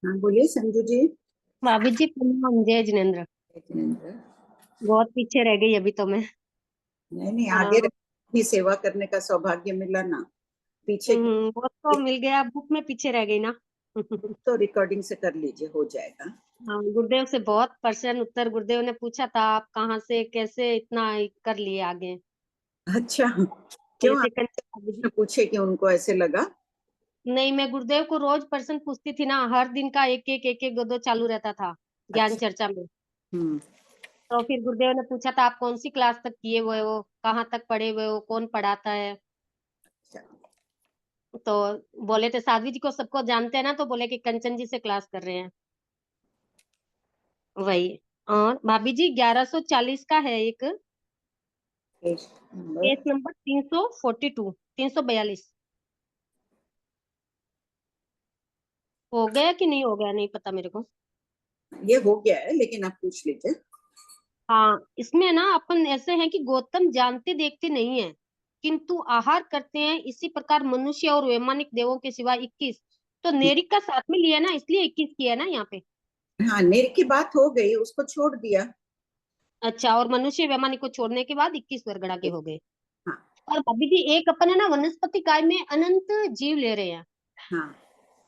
हाँ बोलिए संजू जी। भाभी जी प्रणाम। जय जिनेन्द्र। जिनेंद्र। बहुत पीछे रह गई अभी तो मैं। नहीं नहीं, आगे हाँ। अपनी सेवा करने का सौभाग्य मिला ना। पीछे की वो तो मिल गया, बुक में पीछे रह गई ना। तो रिकॉर्डिंग से कर लीजिए, हो जाएगा। हाँ, गुरुदेव से बहुत प्रश्न उत्तर गुरुदेव ने पूछा था, आप कहाँ से कैसे इतना कर लिए आगे। अच्छा, क्यों जैसे भाभी जी। आपने पूछे कि उनको ऐसे लगा? नहीं, मैं गुरुदेव को रोज प्रश्न पूछती थी ना, हर दिन का एक एक दो दो चालू रहता था ज्ञान अच्छा। चर्चा में। हम्म। तो फिर गुरुदेव ने पूछा था, आप कौन सी क्लास तक किए हुए हो, कहाँ तक पढ़े हुए हो, कौन पढ़ाता है। अच्छा। तो बोले थे साध्वी जी को सबको जानते हैं ना, तो बोले कि कंचन जी से क्लास कर रहे हैं। वही। और भाभी जी 1140 का है एक, पेज नंबर। Case number 342, 342। हो गया कि नहीं हो गया नहीं पता मेरे को। ये हो गया है, लेकिन आप पूछ लीजिए। हाँ, इसमें ना अपन ऐसे हैं कि गौतम जानते देखते नहीं है, किंतु आहार करते हैं, इसी प्रकार मनुष्य और वैमानिक देवों के सिवा 21। तो नेरिक का साथ में लिया ना, इसलिए 21 किया है ना यहाँ पे। हाँ, नेर की बात हो गई, उसको छोड़ दिया। अच्छा, और मनुष्य वैमानिक को छोड़ने के बाद 21 वरगड़ा के हो गए। हाँ। और भाभी जी एक अपन है ना वनस्पति काय में अनंत जीव ले रहे हैं, हाँ।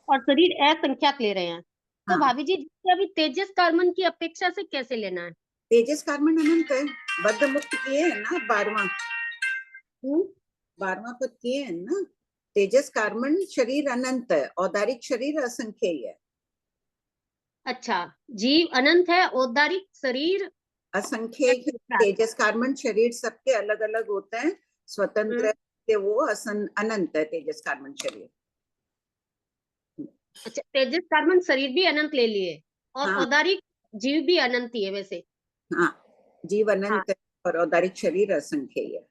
और शरीर असंख्यात ले रहे हैं। तो हाँ, भाभी जी जैसे अभी तेजस कार्बन की अपेक्षा से कैसे लेना है। तेजस कार्बन अनंत है। बद्ध मुक्त किए हैं ना, 12वां। हम्म। 12वां पद किए हैं ना। तेजस कार्बन शरीर अनंत है, औदारिक शरीर असंख्य ही है। अच्छा, जीव अनंत है, औदारिक शरीर असंख्य ही। असंख्यात। तेजस कार्बन शरीर सबके अलग अलग होते हैं, हम्म। स्वतंत्र के वो अनंत है तेजस कार्बन शरीर। अच्छा, तेजस कार्बन शरीर भी अनंत ले लिए, और हाँ। औदारिक जीव भी अनंत ही है वैसे। हाँ, जीव हाँ, अनंत है और औदारिक शरीर असंख्य ही है।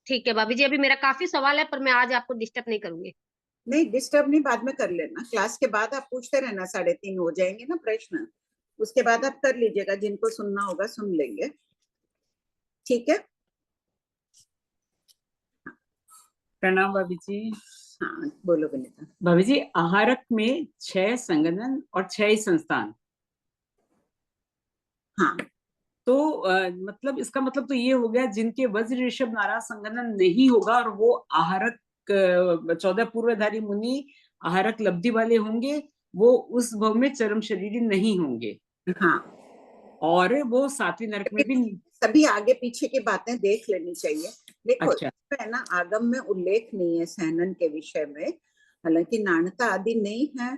ठीक है भाभी जी, अभी मेरा काफी सवाल है, पर मैं आज आपको डिस्टर्ब नहीं करूंगी। नहीं, डिस्टर्ब नहीं, बाद में कर लेना, क्लास के बाद आप पूछते रहना, 3:30 हो जाएंगे ना प्रश्न। उसके बाद आप कर लीजिएगा, जिनको सुनना होगा सुन लेंगे। ठीक है। प्रणाम भाभी जी। हाँ बोलो विनीता। भाभी जी, आहारक में 6 संगठन और 6 ही संस्थान। हाँ। तो मतलब इसका मतलब तो ये हो गया, जिनके वज्र ऋषभ नारा संगठन नहीं होगा और वो आहारक 14 पूर्वधारी मुनि आहारक लब्धि वाले होंगे, वो उस भव में चरम शरीरी नहीं होंगे, हाँ, और वो 7वीं नरक में भी। सभी आगे पीछे की बातें देख लेनी चाहिए। देखो, अच्छा। इसमें है ना, आगम में उल्लेख नहीं है सहनन के विषय में, हालांकि नाणता आदि नहीं है।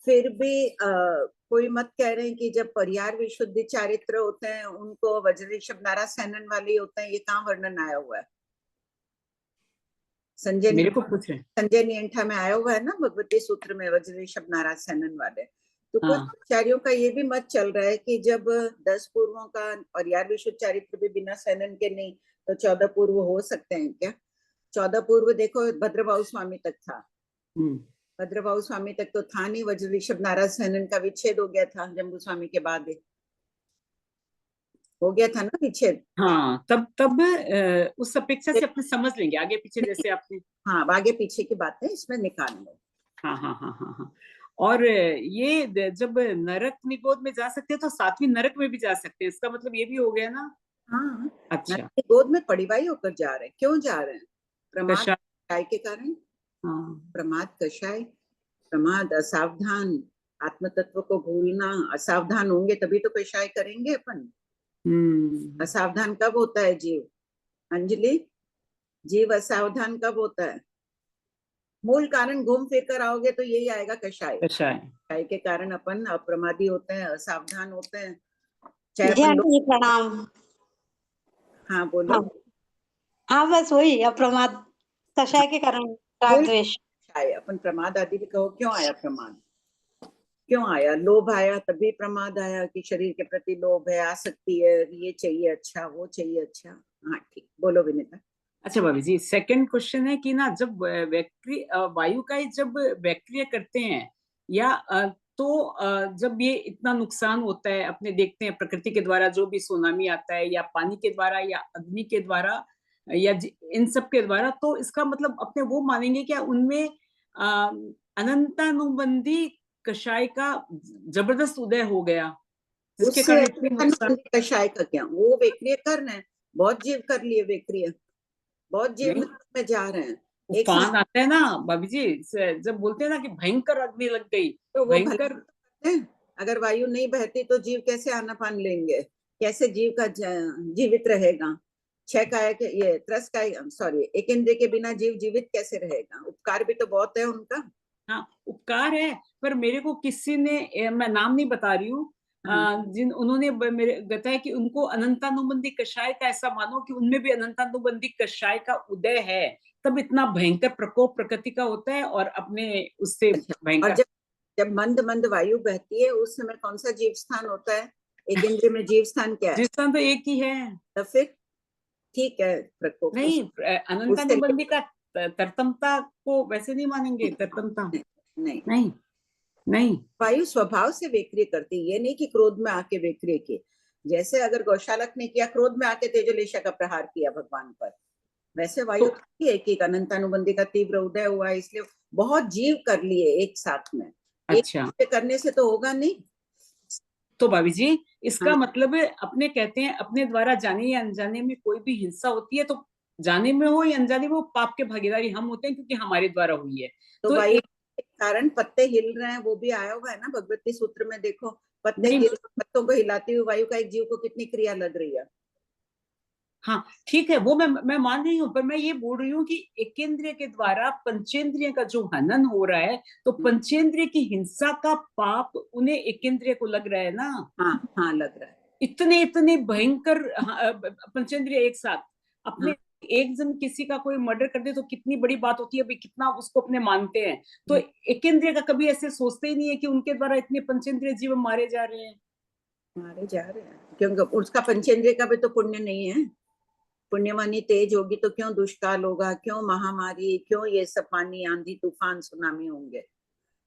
फिर भी कोई मत कह रहे हैं कि जब परिहार विशुद्धि चारित्र होते हैं उनको वज्र ऋषभ नारा सहनन वाले ही होते हैं, ये कहाँ वर्णन आया हुआ है? संजय मेरे को पूछ रहे हैं। संजय नियंठा में आया हुआ है ना, भगवती सूत्र में वज्र ऋषभ नाराज सैनन वाले। तो कुछ हाँ। आचार्यों का ये भी मत चल रहा है कि जब 10 पूर्वों का और यार विशुद्ध चारित्र भी बिना सैनन के नहीं, तो 14 पूर्व हो सकते हैं क्या? 14 पूर्व देखो, भद्रभाव स्वामी तक था। हम्म। भद्रभाव स्वामी तक तो था नहीं, वज्र ऋषभ नाराज सैनन का विच्छेद हो गया था जम्बू स्वामी के बाद, हो गया था ना विच्छेद। हाँ, तब तब उस अपेक्षा से अपने समझ लेंगे आगे पीछे, नहीं, जैसे आपने। हाँ, आगे पीछे की बातें इसमें निकाल लो। हाँ हाँ हाँ हाँ हाँ। और ये जब नरक निगोद में जा सकते हैं तो 7वीं नरक में भी जा सकते हैं, इसका मतलब ये भी हो गया ना। हाँ, अच्छा। नदी गोद में पड़िवाई होकर जा रहे हैं, क्यों जा रहे हैं? प्रमाद कषाय। कषाय के कारण। हाँ। प्रमाद कषाय, प्रमाद असावधान, आत्म तत्व को भूलना। असावधान होंगे तभी तो कषाय करेंगे अपन। हम्म। असावधान कब होता है जीव? अंजलि, जीव असावधान कब होता है? मूल कारण घूम फिर कर आओगे तो यही आएगा, कषाय। कषाय। कषाय के कारण अपन अप्रमादी होते हैं, असावधान होते हैं। चाहे जी अपन लोग। आंटी जी प्रणाम। हाँ बोलो। हाँ। हाँ, बस वही अप्रमाद हाँ, कषाय के कारण राग मूल द्वेष। कषाय, अपन प्रमाद आदि भी कहो, क्यों आया प्रमाद? क्यों आया? लोभ आया तभी प्रमाद आया, कि शरीर के प्रति लोभ है, आसक्ति है, ये चाहिए अच्छा, वो चाहिए अच्छा। हाँ ठीक, बोलो विनीता। अच्छा भाभी जी, सेकंड क्वेश्चन है कि ना, जब वायु का ही जब बैक्टीरिया करते हैं, या तो जब ये इतना नुकसान होता है, अपने देखते हैं प्रकृति के द्वारा जो भी सुनामी आता है, या पानी के द्वारा या अग्नि के द्वारा, या इन सब के द्वारा, तो इसका मतलब अपने वो मानेंगे क्या उनमें अ, अनंतानुबंधी कषाय का जबरदस्त उदय हो गया, जिसके उससे कारण इतनी नुकसान। कषाय का क्या, वो वेक्रिय कर रहे हैं, बहुत जीव कर लिए वेक्रिय, बहुत जीव नहीं, नरक में जा रहे हैं। एक उफान आता है ना भाभी जी, जब बोलते हैं ना कि भयंकर अग्नि लग गई, तो वो भयंकर। भले हैं, अगर वायु नहीं बहती तो जीव कैसे आना पान लेंगे, कैसे जीव का जीवित रहेगा। छह काय के ये त्रस काय सॉरी एक इंद्रिय के बिना जीव जीवित कैसे रहेगा। उपकार भी तो बहुत है उनका। हाँ, उपकार है, पर मेरे को किसी ने, मैं नाम नहीं बता रही हूँ, जिन उन्होंने मेरे बताया कि उनको अनंतानुबंधी कषाय का ऐसा मानो कि उनमें भी अनंतानुबंधी कषाय का उदय है, तब इतना भयंकर प्रकोप प्रकृति का होता है और अपने उससे अच्छा, और भयंकर। जब मंद मंद वायु बहती है उस समय कौन सा जीव स्थान होता है, एक इंद्रिय में जीव स्थान क्या है, जिस स्थान तो एक ही है। तो फिर ठीक है प्रकोप नहीं, उससे अनंतानुबंधी का तरतमता को वैसे नहीं मानेंगे, तरतमता नहीं, नहीं, नहीं। वायु स्वभाव से वेक्रिय करती है, ये नहीं कि क्रोध में आके वेक्रिय की। जैसे अगर गौशालक ने किया, क्रोध में आके तेजोलेशा का प्रहार किया भगवान पर, वैसे वायु तो है कि अनंतानुबंधी का तीव्र उदय हुआ, इसलिए बहुत जीव कर लिए एक साथ में। अच्छा, एक करने से तो होगा नहीं। तो भाभी जी, इसका हाँ, मतलब अपने कहते हैं अपने द्वारा जाने या अनजाने में कोई भी हिंसा होती है तो जाने में हो या अनजाने में हो, पाप के भागीदारी हम होते हैं, क्योंकि हमारे द्वारा हुई है। तो तो वायु एक के कारण पत्ते हिल रहे हैं, वो भी आया हुआ है ना भगवती सूत्र में, देखो पत्ते नहीं, हिल, पत्तों को हिलाती हुई वायु का एक जीव को कितनी क्रिया लग रही है। हाँ ठीक है, वो मैं मान रही हूँ, पर मैं ये बोल रही हूँ कि एकेंद्रिय के द्वारा पंचेंद्रिय का जो हनन हो रहा है, तो पंचेंद्रिय की हिंसा का पाप उन्हें एकेंद्रिय को लग रहा है ना। हाँ हाँ लग रहा है। इतने इतने भयंकर पंचेंद्रिय एक साथ अपने, हाँ, एक जन किसी का कोई मर्डर कर दे तो कितनी बड़ी बात होती है भाई, कितना उसको अपने मानते हैं। तो एकेंद्रिय का कभी ऐसे सोचते ही नहीं है कि उनके द्वारा इतने पंचेंद्रिय जीव मारे जा रहे हैं। मारे जा रहे हैं क्योंकि उसका पंचेंद्रिय का भी तो पुण्य नहीं है। पुण्यवानी तेज होगी तो क्यों दुष्काल होगा, क्यों महामारी, क्यों ये सब पानी आंधी तूफान सुनामी होंगे।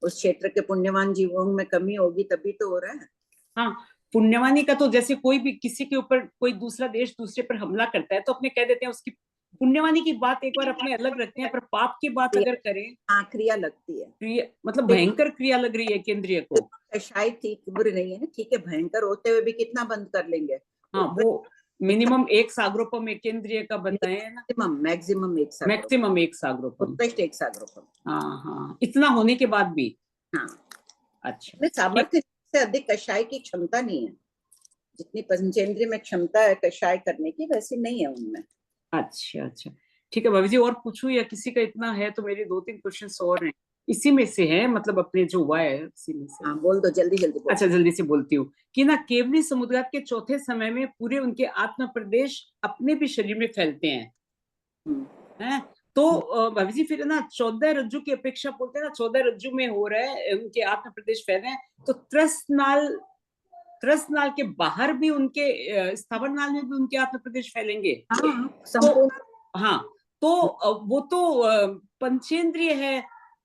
उस क्षेत्र के पुण्यवान जीवों में कमी होगी तभी तो हो रहा है। हाँ, पुण्यवानी का तो जैसे कोई भी किसी के ऊपर कोई दूसरा देश दूसरे पर हमला करता है तो अपने कह देते हैं उसकी पुण्यवानी की बात एक बार अपने अलग रखते हैं, पर पाप की बात अगर करें, हाँ क्रिया लगती है। क्रिया मतलब भयंकर क्रिया लग रही है केंद्रीय को। शायद ठीक बुरी नहीं है ना, ठीक है भयंकर होते हुए भी कितना बंद कर लेंगे। हाँ, वो मिनिमम एक सागरोपम एक केंद्रीय का बताए है ना, मैक्सिमम एक सागरोपम, मैक्सिमम एक सागरोपम। उत्कृष्ट एक सागरोपम। हाँ हाँ, इतना होने के बाद भी। हाँ, अच्छा, में सामर्थ्य से अधिक कषाय की क्षमता नहीं है, जितनी पंचेंद्रिय में क्षमता है कषाय करने की वैसी नहीं है उनमें। अच्छा, अच्छा, ठीक है भाभी जी, और पूछूं या किसी का इतना है तो मेरे 2-3 क्वेश्चन और हैं, इसी में से है, मतलब अपने जो हुआ है इसी में से। हाँ बोल दो, जल्दी जल्दी बोल। अच्छा, जल्दी से बोलती हूँ कि ना केवली समुद्रात के चौथे समय में पूरे उनके आत्म प्रदेश अपने भी शरीर में फैलते हैं। तो भाभी जी फिर ना 14 रज्जु की अपेक्षा बोलते हैं ना, 14 रज्जु में हो रहा है उनके आत्म प्रदेश फैले हैं, तो त्रस नाल के बाहर भी उनके स्थावर नाल में भी उनके आत्म प्रदेश फैलेंगे। हाँ तो संपूर्ण। हाँ, तो वो तो पंचेंद्रिय है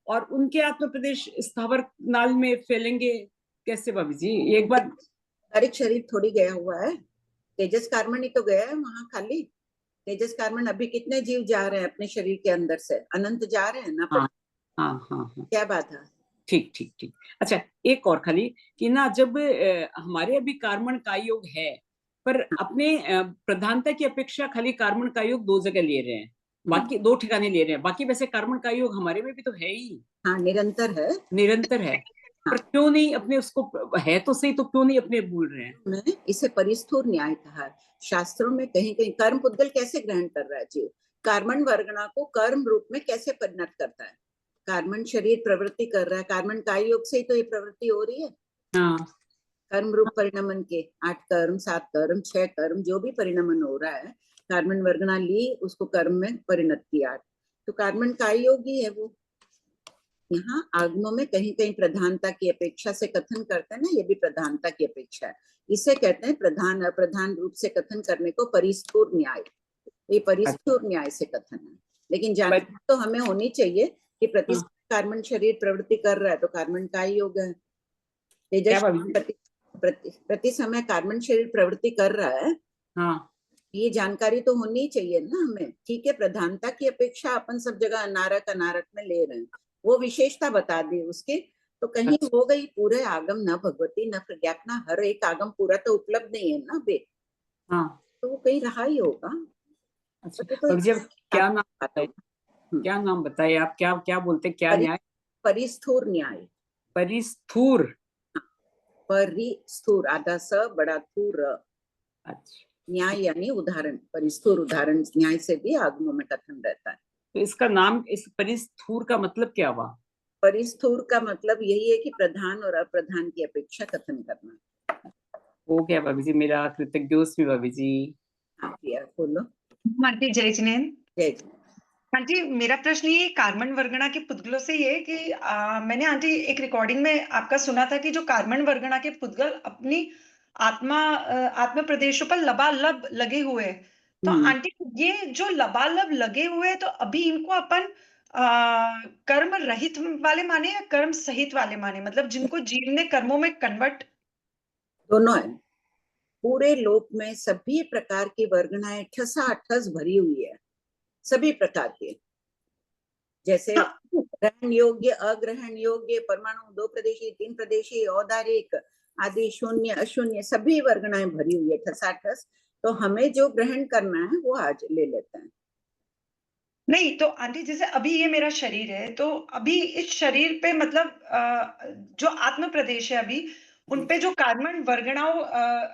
और उनके आत्म प्रदेश स्थावर नाल में फैलेंगे कैसे भाभी जी, एक बार। तारिक शरीर थोड़ी गया हुआ है, तेजस कार्बन ही तो गया है वहां खाली। तेजस कार्बन अभी कितने जीव जा रहे हैं अपने शरीर के अंदर से, अनंत जा रहे हैं ना। हाँ हाँ हाँ हाँ, क्या बात है। ठीक ठीक ठीक। अच्छा, एक और खाली कि ना जब हमारे अभी कार्बन का योग है, पर अपने प्रधानता की अपेक्षा खाली कार्बन का योग 2 जगह ले रहे हैं, बाकी 2 ठिकाने ले रहे हैं, बाकी वैसे कार्बन का योग हमारे में भी तो है ही, हाँ निरंतर है। निरंतर है, हाँ, पर क्यों नहीं अपने उसको, है तो सही, तो क्यों नहीं अपने भूल रहे हैं। मैं इसे परिस्थूर न्याय कहा है। शास्त्रों में कहीं कहीं कर्म पुद्गल कैसे ग्रहण कर रहा है जीव, कार्बन वर्गणा को कर्म रूप में कैसे परिणत करता है। कार्बन शरीर प्रवृत्ति कर रहा है, कार्बन काय योग से ही तो ये प्रवृत्ति हो रही है। हाँ, कर्म रूप परिणमन के 8 कर्म 7 कर्म 6 कर्म जो भी परिणमन हो रहा है, कार्बन वर्गणा ली उसको कर्म में परिणत किया, तो कार्बन काय योग ही है वो। यहाँ आगमों में कहीं कहीं प्रधानता की अपेक्षा से कथन करते हैं ना, ये भी प्रधानता की अपेक्षा है, इसे कहते हैं प्रधान अप्रधान रूप से कथन करने को परिस्थूर न्याय। ये परिस्थूर न्याय से कथन है, लेकिन जानकारी तो हमें होनी चाहिए कि प्रति कार्बन शरीर प्रवृत्ति कर रहा है तो कार्बन का ही योग है। तेजस प्रति समय कार्बन शरीर प्रवृत्ति कर रहा है, हाँ, ये जानकारी तो होनी चाहिए ना हमें। ठीक है, प्रधानता की अपेक्षा अपन सब जगह अनारक अनारक में ले रहे हैं, वो विशेषता बता दी उसकी, तो कहीं हो गई पूरे आगम न भगवती न प्रज्ञापना, हर एक आगम पूरा तो उपलब्ध नहीं है ना बे, हाँ तो वो कहीं रहा ही होगा। अच्छा तो ये तो बाबूजी, अब क्या नाम बात बताए, होगी। क्या नाम बताए आप, क्या क्या बोलते, क्या न्याय? परिस्थूर न्याय, परिस्थूर। परिस्थूर आधा स बड़ा थू र, अच्छा, न्याय यानी उदाहरण, परिस्थूर उदाहरण, न्याय से भी आगमों में कथन रहता है। तो इसका नाम, इस परिस्थूर का मतलब क्या हुआ? परिस्थूर का मतलब यही है कि प्रधान और अप्रधान की अपेक्षा कथन करना। हो गया भाभी जी, मेरा कृतज्ञोस्मि भाभी जी। हाँ प्रिया बोलो। आंटी जय जिनेंद्र। जय जी। आंटी मेरा प्रश्न ये कार्बन वर्गणा के पुद्गलों से ये है कि मैंने आंटी एक रिकॉर्डिंग में आपका सुना था कि जो कार्बन वर्गणा के पुद्गल अपनी आत्म प्रदेशों पर लबालब लगे हुए हैं, तो आंटी ये जो लबालब लगे हुए हैं, तो अभी इनको अपन कर्म रहित वाले माने या कर्म सहित वाले माने, मतलब जिनको जीव ने कर्मों में कन्वर्ट? दोनों है। पूरे लोक में सभी प्रकार की वर्गणाएं ठसाठस भरी हुई है, सभी प्रकार के, जैसे ग्रहण योग्य, अग्रहण योग्य, परमाणु, 2 प्रदेशी, 3 प्रदेशी, औदारिक आदि, शून्य अशून्य, सभी वर्गणाएं भरी हुई है ठसाठस। तो हमें जो ग्रहण करना है वो आज ले लेते हैं। नहीं तो आंटी जैसे अभी ये मेरा शरीर है, तो अभी इस शरीर पे मतलब जो आत्म प्रदेश है अभी उनपे जो कार्बन वर्गणाओं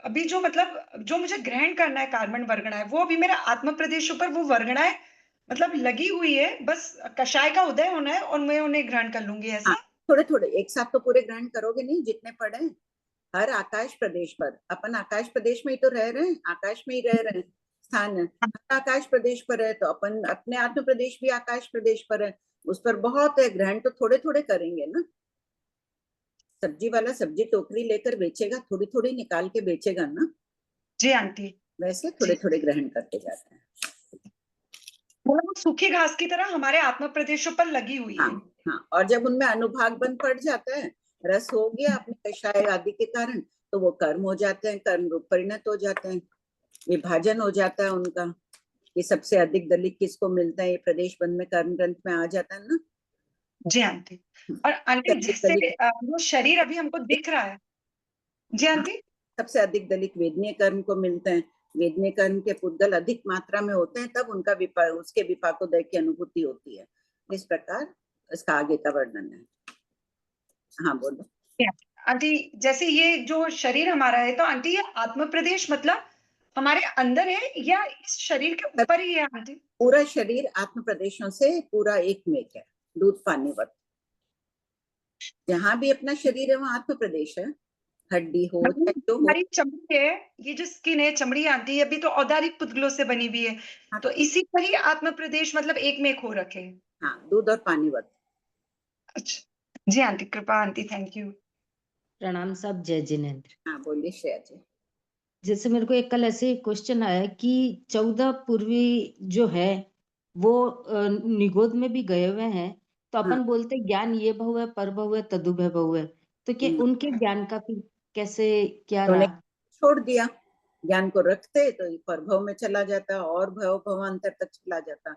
अभी जो मतलब जो मुझे ग्रहण करना है कार्बन वर्गणाएं, वो अभी मेरा आत्म प्रदेशों पर वो वर्गणाएं मतलब लगी हुई है, बस कषाय का उदय होना है और मैं उन्हें ग्रहण कर लूंगी, हाँ, ऐसा? थोड़े थोड़े एक साथ तो पूरे ग्रहण करोगे नहीं, जितने पड़े हर आकाश प्रदेश पर, अपन आकाश प्रदेश में ही तो रह रहे हैं, आकाश में ही रह रहे हैं, स्थान हर आकाश प्रदेश पर है, तो अपन अपने आत्म प्रदेश भी आकाश प्रदेश पर है, उस पर बहुत है ग्रहण, तो थोड़े थोड़े करेंगे ना। सब्जी वाला सब्जी टोकरी लेकर बेचेगा, थोड़ी थोड़ी निकाल के बेचेगा ना, जी आंटी। वैसे थोड़े थोड़े ग्रहण करते जाते हैं। वो सूखी घास की तरह हमारे आत्म प्रदेशों पर लगी हुई है। हाँ हाँ, और जब उनमें अनुभाग बन पड़ जाता है, रस हो गया अपने कषाय आदि के कारण, तो वो कर्म हो जाते हैं, कर्म रूप परिणत हो जाते हैं, विभाजन हो जाता है उनका, ये सबसे अधिक दलित किसको मिलता है, ये प्रदेश बंद में कर्म ग्रंथ में आ जाता है ना। जी आंटी। और आंटी जैसे वो शरीर अभी हमको दिख रहा है। जी आंटी। सबसे अधिक दलित वेदनीय कर्म को मिलते हैं, वेदनीय कर्म के पुद्गल अधिक मात्रा में होते हैं, तब उनका उसके विपाकोदय की अनुभूति होती है। इस प्रकार इसका आगे का वर्णन है। हाँ बोलो। आंटी जैसे ये जो शरीर हमारा है, तो आंटी ये आत्म प्रदेश मतलब हमारे अंदर है या इस शरीर के ऊपर ही है आंटी? पूरा शरीर आत्म प्रदेशों से पूरा एक मेक है, दूध पानी वत। जहां भी अपना शरीर है वहां आत्म प्रदेश है, हड्डी हो चाहे जो हो। हमारी चमड़ी है, ये जो स्किन है, चमड़ी आंटी अभी तो औदारिक पुद्गलों से बनी हुई है, तो इसी पर ही आत्म प्रदेश मतलब एक में हो रखे हैं। हाँ, दूध और पानी वत। अच्छा जी आंटी, कृपा आंटी, थैंक यू। प्रणाम साहब, जय जिनेन्द्र। हाँ बोलिए श्रेया जी। जैसे मेरे को एक कल ऐसे क्वेश्चन आया कि 14 पूर्वी जो है वो निगोद में भी गए हुए हैं, तो हाँ, अपन बोलते ज्ञान ये बहु है, पर बहु है, तदुभय बहु है, तो क्या उनके ज्ञान का फिर कैसे क्या उन्होंने रहा? छोड़ दिया, ज्ञान को रखते तो परभव में चला जाता और भव भवांतर तक चला जाता।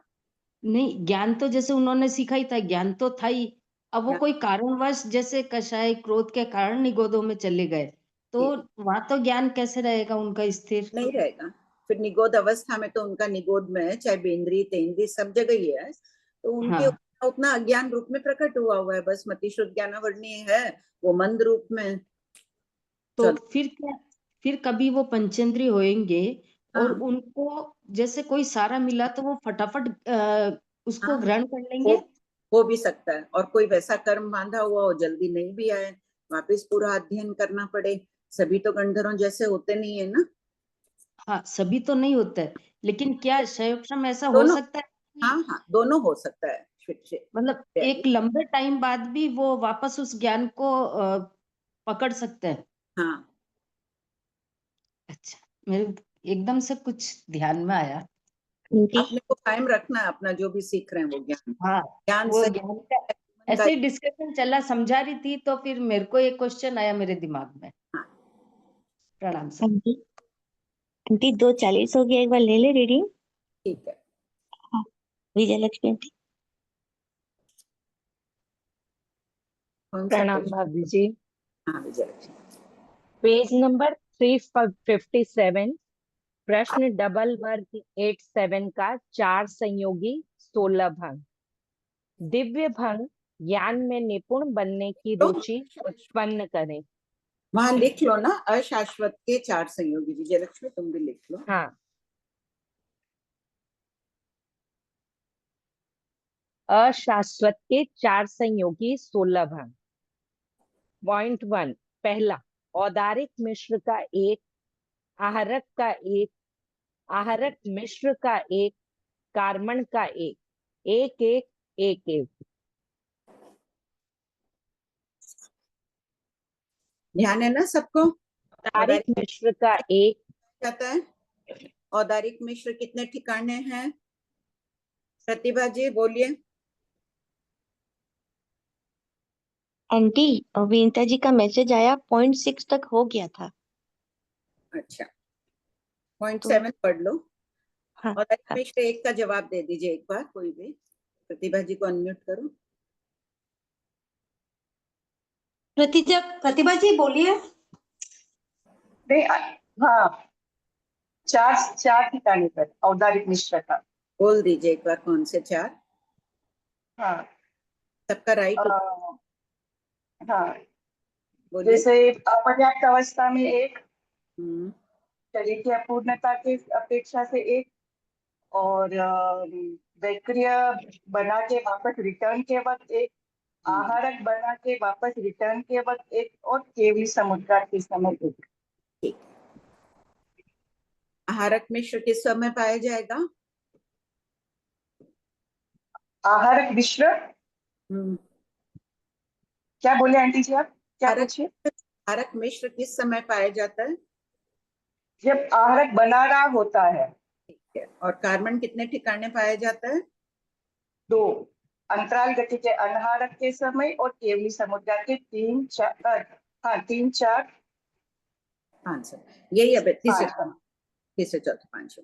नहीं, ज्ञान तो जैसे उन्होंने सीखा ही था, ज्ञान तो था ही, अब वो कोई कारणवश जैसे कषाय क्रोध के कारण निगोदों में चले गए, तो वहां तो ज्ञान कैसे रहेगा उनका स्थिर? नहीं रहेगा, फिर निगोद अवस्था में तो उनका निगोद में है, चाहे बेंद्री तेंद्री सब जगह ही है, तो उनके हाँ, उतना अज्ञान रूप में प्रकट हुआ है, बस मति शुद्ध ज्ञानावर्णी है वो मंद रूप में। तो फिर क्या, फिर कभी वो पंचेंद्रिय होएंगे और हाँ उनको जैसे कोई सारा मिला तो वो फटाफट उसको हाँ, ग्रहण कर हो लेंगे? हो भी सकता है, और कोई वैसा कर्म बांधा हुआ हो जल्दी नहीं भी आए, वापिस पूरा अध्ययन करना पड़े, सभी तो गंधर्वों जैसे होते नहीं है ना। हाँ, सभी तो नहीं होता है, लेकिन क्या संयोगक्रम ऐसा हो दोनों, सकता है हाँ कि हाँ दोनों हो सकता है। मतलब एक लंबे टाइम बाद भी वो वापस उस ज्ञान को पकड़ सकते हैं? हाँ अच्छा, मेरे एकदम से कुछ ध्यान में आया। अपने को कायम रखना है, अपना जो भी सीख रहे हैं वो ज्ञान, हाँ, ज्ञान वो से ज्ञान का ऐसे ही डिस्कशन चला, समझा रही थी तो फिर मेरे को एक क्वेश्चन आया मेरे दिमाग में। हाँ प्रणाम सर। आंटी आंटी 2:40 हो गया, एक बार ले ले रीडिंग। ठीक है। विजय लक्ष्मी आंटी। कौन सा प्रणाम क्वेश्चन? भाभी जी। हाँ विजयलक्ष्मी। पेज नंबर 357, प्रश्न डबल वर्ग 87 का 4 संयोगी 16 भंग। दिव्य भंग ज्ञान में निपुण बनने की तो रुचि उत्पन्न करें। वहां लिख लो ना, अशाश्वत के 4 संयोगी। विजयलक्ष्मी तुम भी लिख लो। हाँ, अशाश्वत के 4 संयोगी 16 भंग। पॉइंट 1, पहला, औदारिक मिश्र का एक, आहरक का एक, आहरक मिश्र का एक, कार्बन का एक, एक एक एक एक। ध्यान है ना सबको? औदारिक मिश्र का एक, जाता है। औदारिक मिश्र कितने ठिकाने हैं? प्रतिभा जी बोलिए। आंटी, विनीता जी का मैसेज आया, 0.6 तक हो गया था। अच्छा, 0.7 तो पढ़ लो। हाँ औदारिक हाँ। मिश्र एक का जवाब दे दीजिए एक बार, कोई भी। प्रतिभा जी को अनम्यूट करो। प्रतिभा जी बोलिए। नहीं, हाँ, 4 ठिकाने पर औदारिक मिश्र का। बोल दीजिए एक बार कौन से 4। हाँ, सबका राइट अ, हाँ, बोलिए। जैसे अपर्याप्त अवस्था में एक, हम्म, शरीर की अपूर्णता की अपेक्षा से एक, और वैक्रिय बना के वापस रिटर्न के वक्त एक, आहारक बना के वापस रिटर्न के वक्त एक, और केवली समुद्र के समय एक। ठीक। आहारक मिश्र किस समय पाया जाएगा? आहारक मिश्र, हम्म, क्या बोले आंटी जी आप, क्या आहारक पूछिए? आहारक मिश्र किस समय पाया जाता है? जब आहारक बना रहा होता है। ठीक है। और कार्बन कितने ठिकाने पाया जाता है? 2, अंतराल गति के अनहारक के समय और केवली समुद्र के 3 4, हाँ 3 4 5। यही अब 5। तीसरे चौथे 5।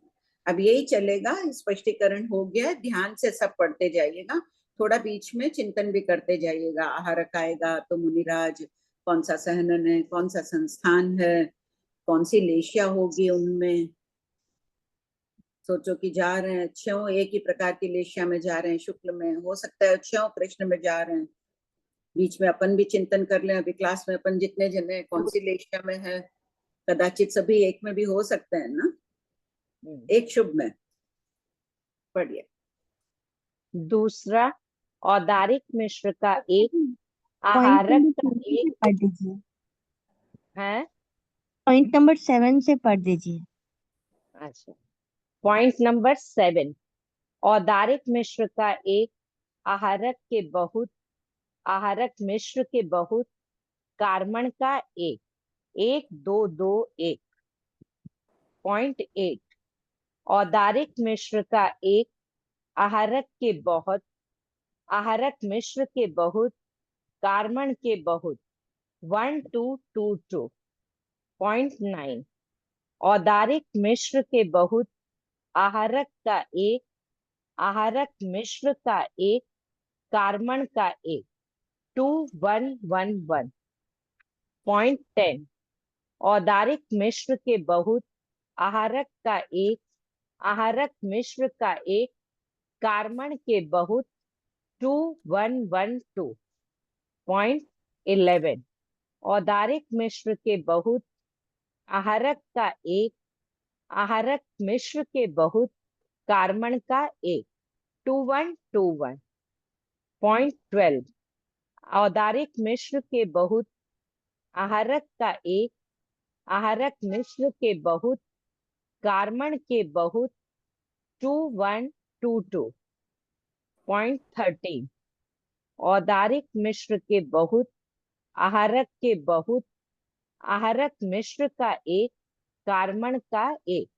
अब यही चलेगा। स्पष्टीकरण हो गया। ध्यान से सब पढ़ते जाइएगा। थोड़ा बीच में चिंतन भी करते जाइएगा। आहारक आएगा तो मुनिराज, कौन सा सहनन है, कौन सा संस्थान है, कौन सी लेशिया होगी उनमें। सोचो कि जा रहे हैं क्षयों एक ही प्रकार की लेशिया में जा रहे हैं, शुक्ल में हो सकता है क्षयों कृष्ण में जा रहे हैं। बीच में अपन भी चिंतन कर लें। अभी क्लास में अपन जितने जने कौन सी लेशिया में है, कदाचित सभी एक में भी हो सकते हैं ना, एक शुभ में। पढ़िए। दूसरा, औदारिक मिश्र का एक, पॉइंट आहारक नंबर का 7 से एक पढ़ दीजिए। है। पॉइंट नंबर 7 से पढ़ दीजिए। अच्छा, पॉइंट नंबर 7, औदारिक मिश्र का एक, आहारक के बहुत, आहारक मिश्र के बहुत, कार्बन का एक, 1 2 2 1। पॉइंट 8, औदारिक मिश्र का एक, आहारक के बहुत, आहारक मिश्र के बहुत, कार्बन के बहुत, 1 2 2 2। पॉइंट 9, औदारिक मिश्र के बहुत, आहारक का एक, आहारक मिश्र का एक, कार्बन का एक, 2 1 1 1। पॉइंट 10, औदारिक मिश्र के बहुत, आहारक का एक, आहारक मिश्र का एक, कार्बन के बहुत, 2 1 1 2। पॉइंट 11, औदारिक मिश्र के बहुत, आहारक का एक, आहारक मिश्र के बहुत, कार्बन का एक, 2 1 2 1। पॉइंट 12, औदारिक मिश्र के बहुत, आहारक का एक, आहारक मिश्र के बहुत, कार्बन के बहुत, 2 1 2 2। पॉइंट 13, औदारिक मिश्र के बहुत, आहारक के बहुत, आहारक मिश्र का एक, कार्बन का एक,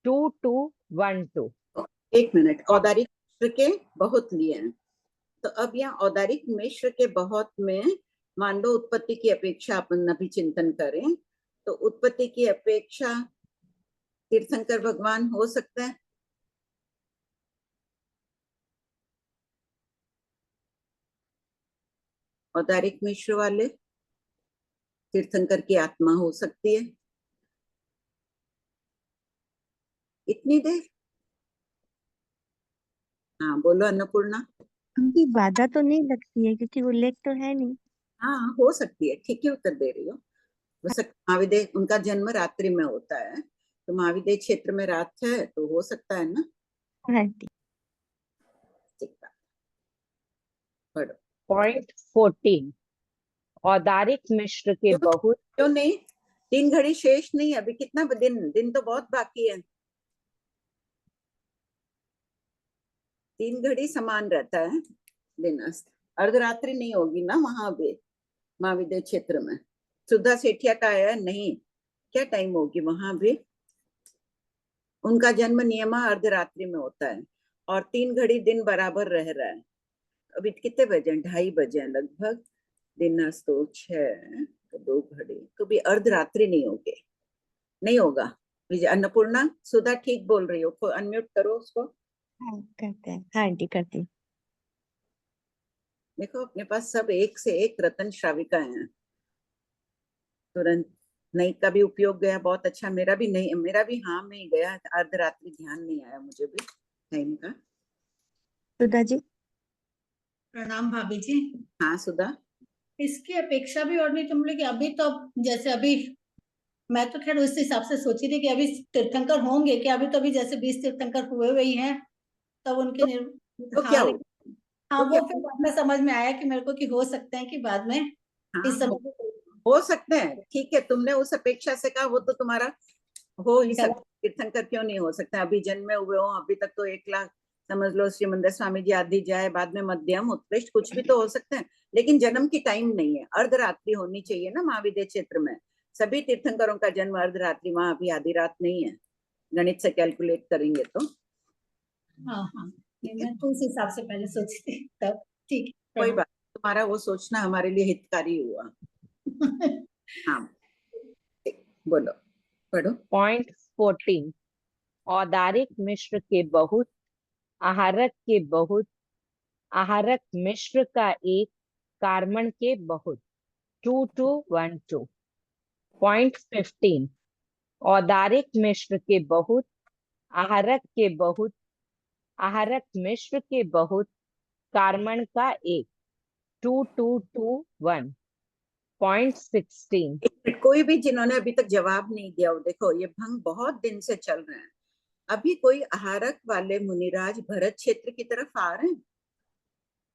2 2 1 2। एक मिनट। औदारिक मिश्र के बहुत लिए हैं, तो अब यहाँ औदारिक मिश्र के बहुत में मान लो उत्पत्ति की अपेक्षा अपन अभी चिंतन करें, तो उत्पत्ति की अपेक्षा तीर्थंकर भगवान हो सकता है। औदारिक मिश्र वाले, तीर्थंकर की आत्मा हो सकती है। इतनी देर? हाँ बोलो अन्नपूर्णा। उनकी बाधा तो नहीं लगती है क्योंकि उल्लेख तो है नहीं। हाँ हो सकती है, ठीक ही उत्तर दे रही हो सकता महाविदेय, उनका जन्म रात्रि में होता है, तो महाविदेय क्षेत्र में रात है तो हो सकता है ना। हाँ जी। ठीक बात। पढ़ो। पॉइंट 14, औदारिक मिश्र के क्यों बहुत क्यों नहीं? 3 घड़ी शेष नहीं, अभी कितना दिन तो बहुत बाकी है। 3 घड़ी समान रहता है दिन अस्त, अर्धरात्रि नहीं होगी ना वहां भी महाविद्या क्षेत्र में। सुधा सेठिया का आया नहीं, क्या टाइम होगी वहां भी? उनका जन्म नियमा अर्धरात्रि में होता है और 3 घड़ी दिन बराबर रह रहा है। अभी कितने बजे? 2:30 बजे लगभग। दिन अस्त तो 6 तो 2 घड़ी, तो भी अर्धरात्रि नहीं होगी, नहीं होगा। अन्नपूर्णा, सुधा ठीक बोल रही हो, अनम्यूट करो उसको। हाँ करते हैं, हाँ आंटी करती हूँ। देखो अपने पास सब एक से एक रतन श्राविका हैं, तुरंत नहीं का भी उपयोग गया, बहुत अच्छा। मेरा भी नहीं, मेरा भी हाँ में ही गया, अर्धरात्रि ध्यान नहीं आया मुझे भी टाइम का। सुधा जी। प्रणाम भाभी जी। हाँ सुधा। इसकी अपेक्षा भी और नहीं तुम लोग, अभी तो जैसे अभी मैं तो खैर उस हिसाब से सोची थी कि अभी तीर्थंकर होंगे क्या, अभी तो अभी जैसे 20 तीर्थंकर हुए हुए ही हैं, तब उनके तो क्या हाँ हो? लेकिन हाँ तो वो क्या? फिर बाद में समझ में आया कि मेरे को कि हो सकते हैं कि बाद में हाँ इस समय हो सकते हैं, ठीक है, तुमने उस अपेक्षा से कहा, वो तो तुम्हारा हो ही सकता। तीर्थंकर क्यों नहीं हो सकता? अभी जन्मे हुए हो, अभी तक तो 1 लाख समझ लो, श्री मंदिर स्वामी जी आदि जाए, बाद में मध्यम उत्कृष्ट कुछ भी तो हो सकते हैं, लेकिन जन्म की टाइम नहीं है। अर्धरात्रि होनी चाहिए ना महाविद्या क्षेत्र में। सभी तीर्थंकरों का जन्म अर्धरात्रि, वहां अभी आधी रात नहीं है, गणित से कैलकुलेट करेंगे तो। हाँ हाँ मैं तो उस हिसाब से पहले सोची थी तब। ठीक कोई बात, तुम्हारा वो सोचना हमारे लिए हितकारी हुआ। हाँ बोलो, पढ़ो। पॉइंट 14, औदारिक मिश्र के बहुत, आहारक के बहुत, आहारक मिश्र का एक, कार्मण के बहुत। 2212। पॉइंट 15, औदारिक मिश्र के बहुत, आहारक के बहुत, आहारक मिश्र के बहुत, कार्मण का एक। 2221। पॉइंट 16, कोई भी जिन्होंने अभी तक जवाब नहीं दिया, वो देखो ये भंग बहुत दिन से चल रहे हैं। अभी कोई आहारक वाले मुनिराज भरत क्षेत्र की तरफ आ रहे हैं?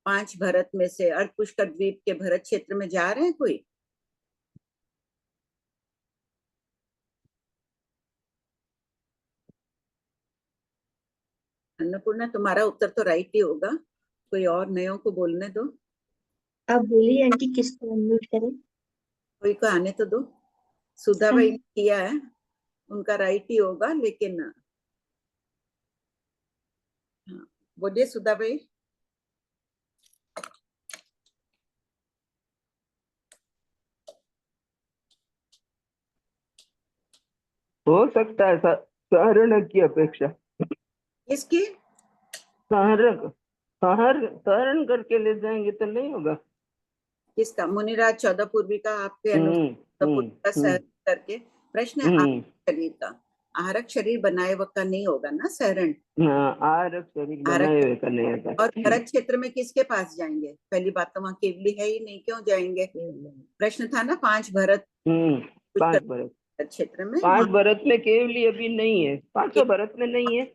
5 भरत में से अर्ध पुष्कर द्वीप के भरत क्षेत्र में जा रहे हैं कोई? अन्नपूर्णा तुम्हारा उत्तर तो राइट ही होगा, कोई और नयों को बोलने दो। अब बोलिए आंटी, किसको अनम्यूट करें? कोई को आने तो दो। सुधा भाई ने किया है, उनका राइट ही होगा, लेकिन हाँ बोलिए सुधा भाई। हो सकता है सहरण की अपेक्षा। किसकी? सहरण सहरण करके ले जाएंगे तो नहीं होगा। किसका? मुनिराज 14 पूर्वी का आपके अनुसार सहरण करके? प्रश्न है आहारक शरीर का, आहारक शरीर बनाए वक्त का नहीं होगा ना सहरण। हाँ आहारक शरीर बनाए हुए का नहीं होता। और भरत क्षेत्र में किसके पास जाएंगे? पहली बात तो वहां केवली है ही नहीं, क्यों जाएंगे? प्रश्न था ना 5 भरत 5 भरत क्षेत्र में। 5 भरत में केवली अभी नहीं है, 5 भरत में नहीं है।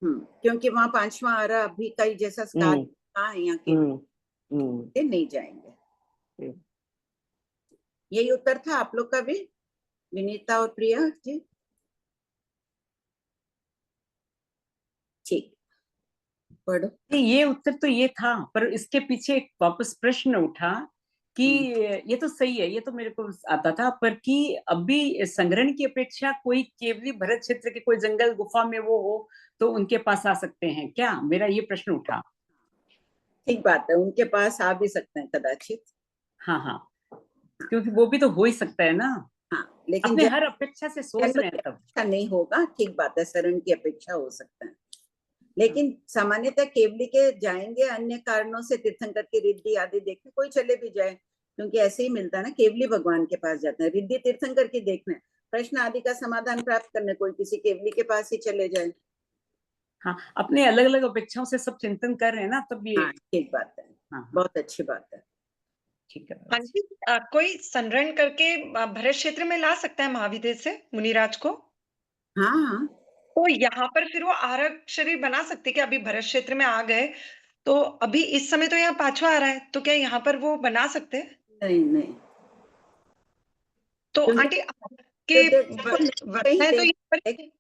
क्योंकि वहां 5वां आ रहा अभी कई जैसा स्कार कहाँ है, यहाँ के नहीं जाएंगे। यही उत्तर था आप लोग का भी, विनीता और प्रिया जी? ठीक, पढ़ो। ये उत्तर तो ये था, पर इसके पीछे एक वापस प्रश्न उठा कि ये तो सही है, ये तो मेरे को आता था, पर कि अभी संग्रहण की अपेक्षा कोई केवली भरत क्षेत्र के कोई जंगल गुफा में वो हो तो उनके पास आ सकते हैं क्या, मेरा ये प्रश्न उठा। ठीक बात है, उनके पास आ भी सकते हैं कदाचित। हाँ हाँ, क्योंकि वो भी तो हो ही सकता है ना। हाँ लेकिन अपने हर अपेक्षा से सोच रहे हैं तब। नहीं होगा, ठीक बात है, शरण की अपेक्षा हो सकता है, लेकिन सामान्यतः केवली के जाएंगे अन्य कारणों से तीर्थंकर की रिद्धि आदि देखने, कोई चले भी जाए, क्योंकि ऐसे ही मिलता है ना, केवली भगवान के पास जाते हैं, रिद्धि तीर्थंकर की देखने, प्रश्न आदि का समाधान प्राप्त करने कोई किसी केवली के पास ही चले जाए। हाँ, अपने अलग अलग अपेक्षाओं से सब चिंतन कर रहे हैं ना, तब ये हाँ, ठीक बात है। हाँ, बहुत अच्छी बात है। ठीक है। आंटी कोई संरण करके भरत क्षेत्र में ला सकता है महाविदेश से मुनिराज को? हाँ हाँ, तो यहाँ पर फिर वो आरक शरीर बना सकते कि अभी भरत क्षेत्र में आ गए, तो अभी इस समय तो यहाँ 5वां आ रहा है, तो क्या यहाँ पर वो बना सकते हैं? नहीं नहीं, तो क्योंकि आंटी तो के देखो, कहीं है तो यहाँ पर देख,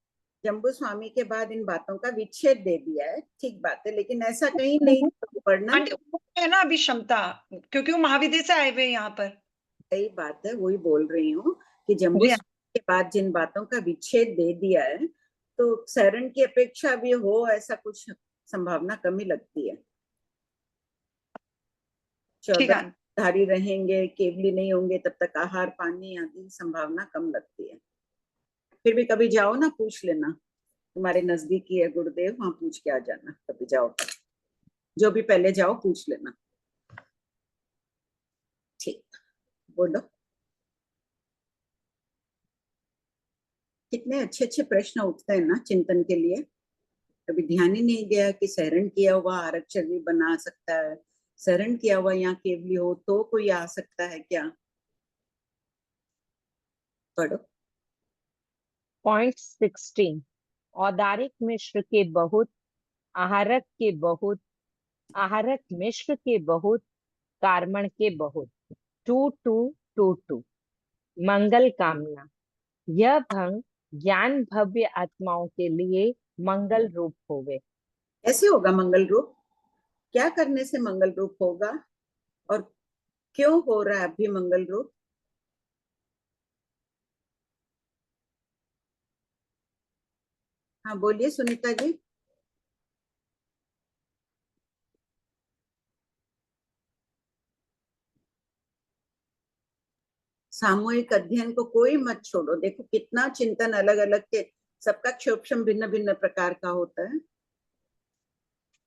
जम्बू स्वामी के बाद इन बातों का विच्छेद दे दिया है, ठीक बात है, लेकिन ऐसा कहीं नहीं पढ़ना। आंटी है ना अभी क्षमता, क्योंकि वो महाविदेश से आए हुए हैं यहाँ पर। सही बात है, वही बोल रही हूँ कि जम्बू जी हाँ। स्वामी के बाद जिन बातों का विच्छेद दे दिया है, तो शरण की अपेक्षा भी हो ऐसा कुछ संभावना कम ही लगती है। ठीक है 14 धारी रहेंगे, केवली नहीं होंगे, तब तक आहार पानी आदि संभावना कम लगती है। फिर भी कभी जाओ ना, पूछ लेना, तुम्हारे नजदीकी है गुरुदेव, वहां पूछ के आ जाना, कभी जाओ, जो भी पहले जाओ पूछ लेना। ठीक, बोलो। कितने अच्छे अच्छे प्रश्न उठते हैं ना चिंतन के लिए। कभी ध्यान ही नहीं गया कि शरण किया हुआ आरक्षर भी बना सकता है, शरण किया हुआ यहाँ केवली हो तो कोई आ सकता है क्या? पढ़ो। पॉइंट 16, औदारिक मिश्र के बहुत, आहारक के बहुत, आहारक मिश्र के बहुत, कार्मण के बहुत। 2222 मंगल कामना। यह भंग ज्ञान भव्य आत्माओं के लिए मंगल रूप होवे। कैसे होगा मंगल रूप? क्या करने से मंगल रूप होगा, और क्यों हो रहा है अभी मंगल रूप? हाँ बोलिए सुनीता जी। सामूहिक अध्ययन को कोई मत छोड़ो, देखो कितना चिंतन अलग अलग के, सबका क्षोभम भिन्न भिन्न प्रकार का होता है।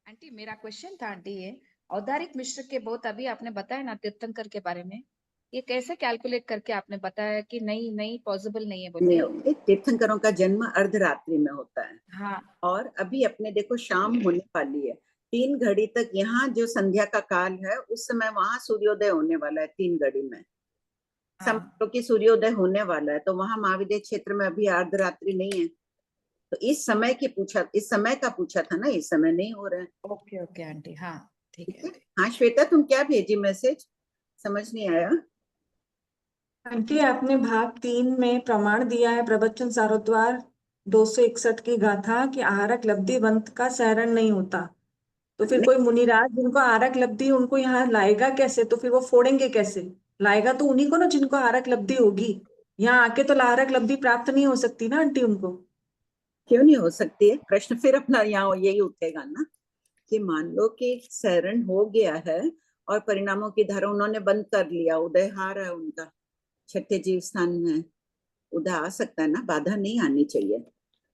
आंटी मेरा क्वेश्चन था आंटी, ये औदारिक मिश्र के बहुत अभी आपने बताया ना तीर्थंकर के बारे में, ये कैसे कैलकुलेट करके आपने बताया कि नहीं नहीं पॉसिबल नहीं है बोलते? नहीं, तीर्थंकरों का जन्म अर्धरात्रि में होता है। हाँ, और अभी अपने देखो शाम होने वाली है, 3 घड़ी तक यहाँ जो संध्या का काल है, उस समय वहां सूर्योदय होने वाला है 3 घड़ी में, समझो कि सूर्योदय होने वाला है, तो वहां महाविद्य क्षेत्र में अभी अर्धरात्रि नहीं है, तो इस समय की पूछा, इस समय का पूछा था ना, इस समय नहीं हो रहा है। ओके ओके आंटी, हाँ ठीक है आंटी। हाँ श्वेता, तुम क्या भेजी मैसेज, समझ नहीं आया? आंटी आपने भाग 3 में प्रमाण दिया है प्रवचन सारोद्वार 261 की गाथा कि आहारक लब्धिवंत का सहरण नहीं होता, तो फिर कोई मुनिराज जिनको आहारक लब्धि उनको यहाँ लाएगा कैसे? तो फिर वो फोड़ेंगे कैसे? लाएगा तो उन्हीं को ना जिनको आहारक लब्धि होगी, यहाँ आके तो आहारक लब्धि प्राप्त नहीं हो सकती ना आंटी उनको। क्यों नहीं हो सकती है? प्रश्न फिर अपना यहाँ यही उठेगा ना कि मान लो कि सहरण हो गया है और परिणामों की धारा उन्होंने बंद कर लिया, उदय हार है उनका छठे जीव स्थान में, उदय आ सकता है ना, बाधा नहीं आनी चाहिए।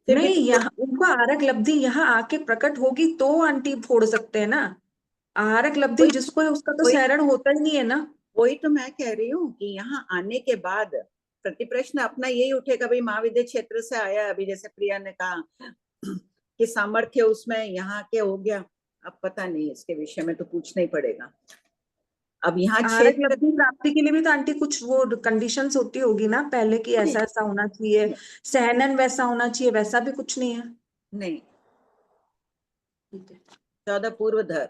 फिर नहीं, भी यहाँ उनको आहारक लब्धि यहाँ आके प्रकट होगी तो आंटी फोड़ सकते हैं ना, आहारक लब्धि जिसको है उसका तो सहरण होता ही नहीं है ना। वही तो मैं कह रही हूँ कि यहाँ आने के बाद प्रति प्रश्न अपना यही उठेगा, भाई महाविद्य क्षेत्र से आया, अभी जैसे प्रिया ने कहा कि सामर्थ्य उसमें यहाँ के हो गया, अब पता नहीं इसके विषय में तो पूछना ही पड़ेगा। अब यहाँ आहारक क्षेत्र लब्धि प्राप्ति के लिए भी तो आंटी कुछ वो कंडीशंस होती होगी ना पहले की, ऐसा ऐसा होना चाहिए, सहनन वैसा होना चाहिए, वैसा भी कुछ नहीं है। नहीं, ठीक है। 14 पूर्वधर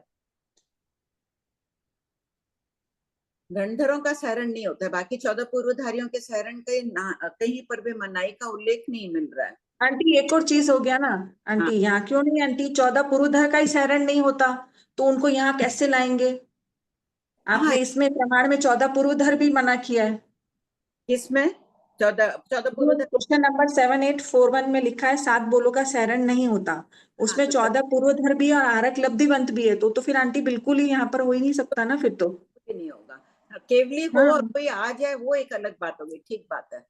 गंधरों का सहरण नहीं होता है, बाकी 14 पूर्वधारियों के सहरण कहीं पर भी मनाई का उल्लेख नहीं मिल रहा है। आंटी एक और चीज हो गया ना आंटी, हाँ। यहाँ क्यों नहीं आंटी 14 पुरुधर का ही सहरण नहीं होता, तो उनको यहाँ कैसे लाएंगे? आपने इसमें प्रमाण में 14 पुरुधर भी मना किया है। किसमें 14 पूर्वधर? क्वेश्चन नंबर 7841 में लिखा है 7 बोलों का सहरण नहीं होता, उसमें 14 पूर्वधर भी और आहारक लब्धिवंत भी है, तो फिर आंटी बिल्कुल ही यहाँ पर हो ही नहीं सकता ना फिर तो। नहीं होगा, केवली हो और कोई आ जाए वो एक अलग बात होगी, ठीक बात है।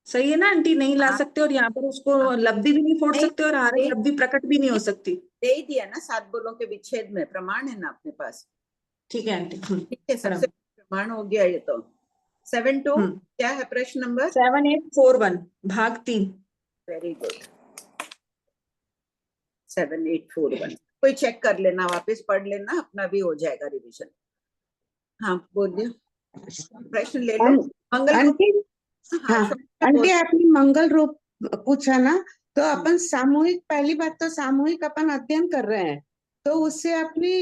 सही है ना आंटी? नहीं ला हाँ सकते और यहाँ पर उसको हाँ, लब्धि भी नहीं फोड़ नहीं सकते और आहारक दे लब्धि प्रकट भी नहीं हो सकती। दे ही दिया ना, 7 बोलों के विच्छेद में प्रमाण है ना अपने पास। ठीक है आंटी। ठीक है, सबसे बराबर। प्रमाण हो गया ये तो। 7-2 हम्म क्या है प्रश्न नंबर? 7841 भाग 3। Very good. 7841 कोई चेक कर लेना, वापस पढ़ लेना, अपना भी हो जाएगा रिवीजन। हाँ बोलिए, प्रश्न ले लो। मंगल रूप। आंटी, हाँ हाँ शोभा आंटी, बोल। आपने मंगल रूप पूछा ना, तो अपन सामूहिक, पहली बात तो सामूहिक अपन अध्ययन कर रहे हैं, तो उससे अपनी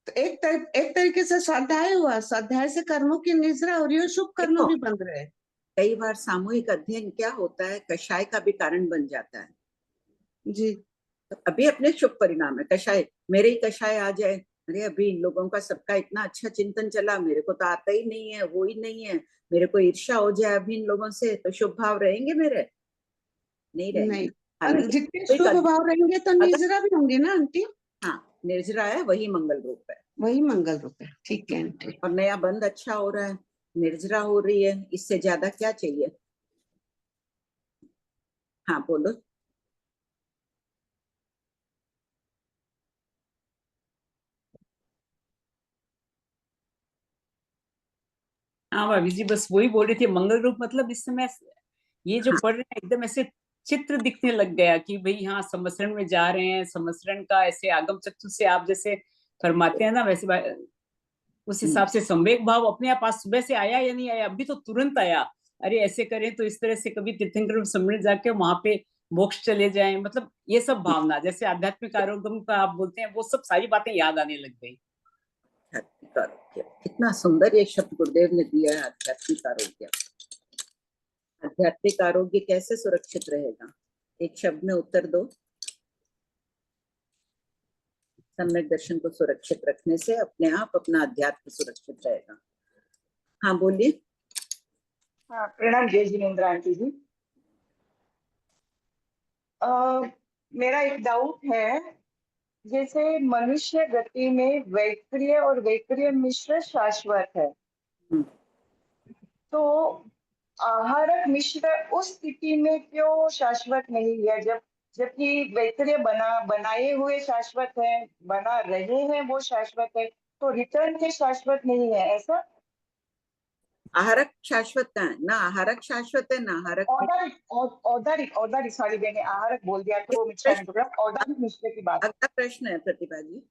एक तरीके से स्वाध्याय हुआ, स्वाध्याय से कर्मों की निद्रा और ये शुभ कर्म देखो भी बन रहे हैं। कई बार सामूहिक अध्ययन क्या होता है, कषाय का भी कारण बन जाता है। जी तो अभी अपने शुभ परिणाम है, कषाय मेरे ही कषाय आ जाए, अरे अभी इन लोगों का सबका इतना अच्छा चिंतन चला, मेरे को तो आता ही नहीं है, वो ही नहीं है, मेरे को ईर्ष्या हो जाए अभी इन लोगों से, तो शुभ भाव रहेंगे मेरे? नहीं रहेंगे। नहीं, हालांकि जितने कोई शुभ भाव रहेंगे तो अगर निद्रा भी होंगी ना आंटी? हाँ निर्जरा है वही मंगल रूप है, वही मंगल रूप है। ठीक है आंटी। और नया बंध अच्छा हो रहा है, निर्जरा हो रही है, इससे ज्यादा क्या चाहिए? हाँ बोलो। हाँ भाभी जी, बस वही बोल रही थी, मंगल रूप मतलब इस समय ये जो हाँ पढ़ रहे हैं एकदम ऐसे चित्र दिखने लग गया कि भाई हाँ समसरण में जा रहे हैं, समसरण का ऐसे आगम चक्षु से आप जैसे फरमाते हैं ना, वैसे उस हिसाब से संवेग भाव अपने आप आज सुबह से आया या नहीं आया? अभी तो तुरंत आया, अरे ऐसे करें तो इस तरह से कभी तीर्थंकर सम्मेलन जाके वहां पे मोक्ष चले जाएं, मतलब ये सब भावना जैसे आध्यात्मिक आरोग्य का आप बोलते हैं, वो सब सारी बातें याद आने लग गई। आध्यात्मिक आरोग्य, कितना सुंदर ये शब्द गुरुदेव ने दिया है, आध्यात्मिक आरोग्य। आध्यात्मिक आरोग्य कैसे सुरक्षित रहेगा? एक शब्द में उत्तर दो। सम्यक दर्शन को सुरक्षित रखने से अपने आप अपना अध्यात्म सुरक्षित रहेगा। हाँ बोलिए। हाँ प्रणाम जय जिनेन्द्र आंटी जी। मेरा एक डाउट है, जैसे मनुष्य गति में वैक्रिय और वैक्रिय मिश्र शाश्वत है, तो आहारक मिश्र उस स्थिति में क्यों शाश्वत नहीं है, जबकि वैक्रिय बनाए हुए शाश्वत है, बना रहे हैं वो शाश्वत है, तो रिटर्न के शाश्वत नहीं है ऐसा? आहारक शाश्वत है ना, आहारक शाश्वत है ना, आहारक औदारिक सॉरी मैंने आहारक बोल दिया तो मिश्रा ने पकड़ा, औदारिक मिश्र की बात। अगला प्रश्न है प्रतिभा जी।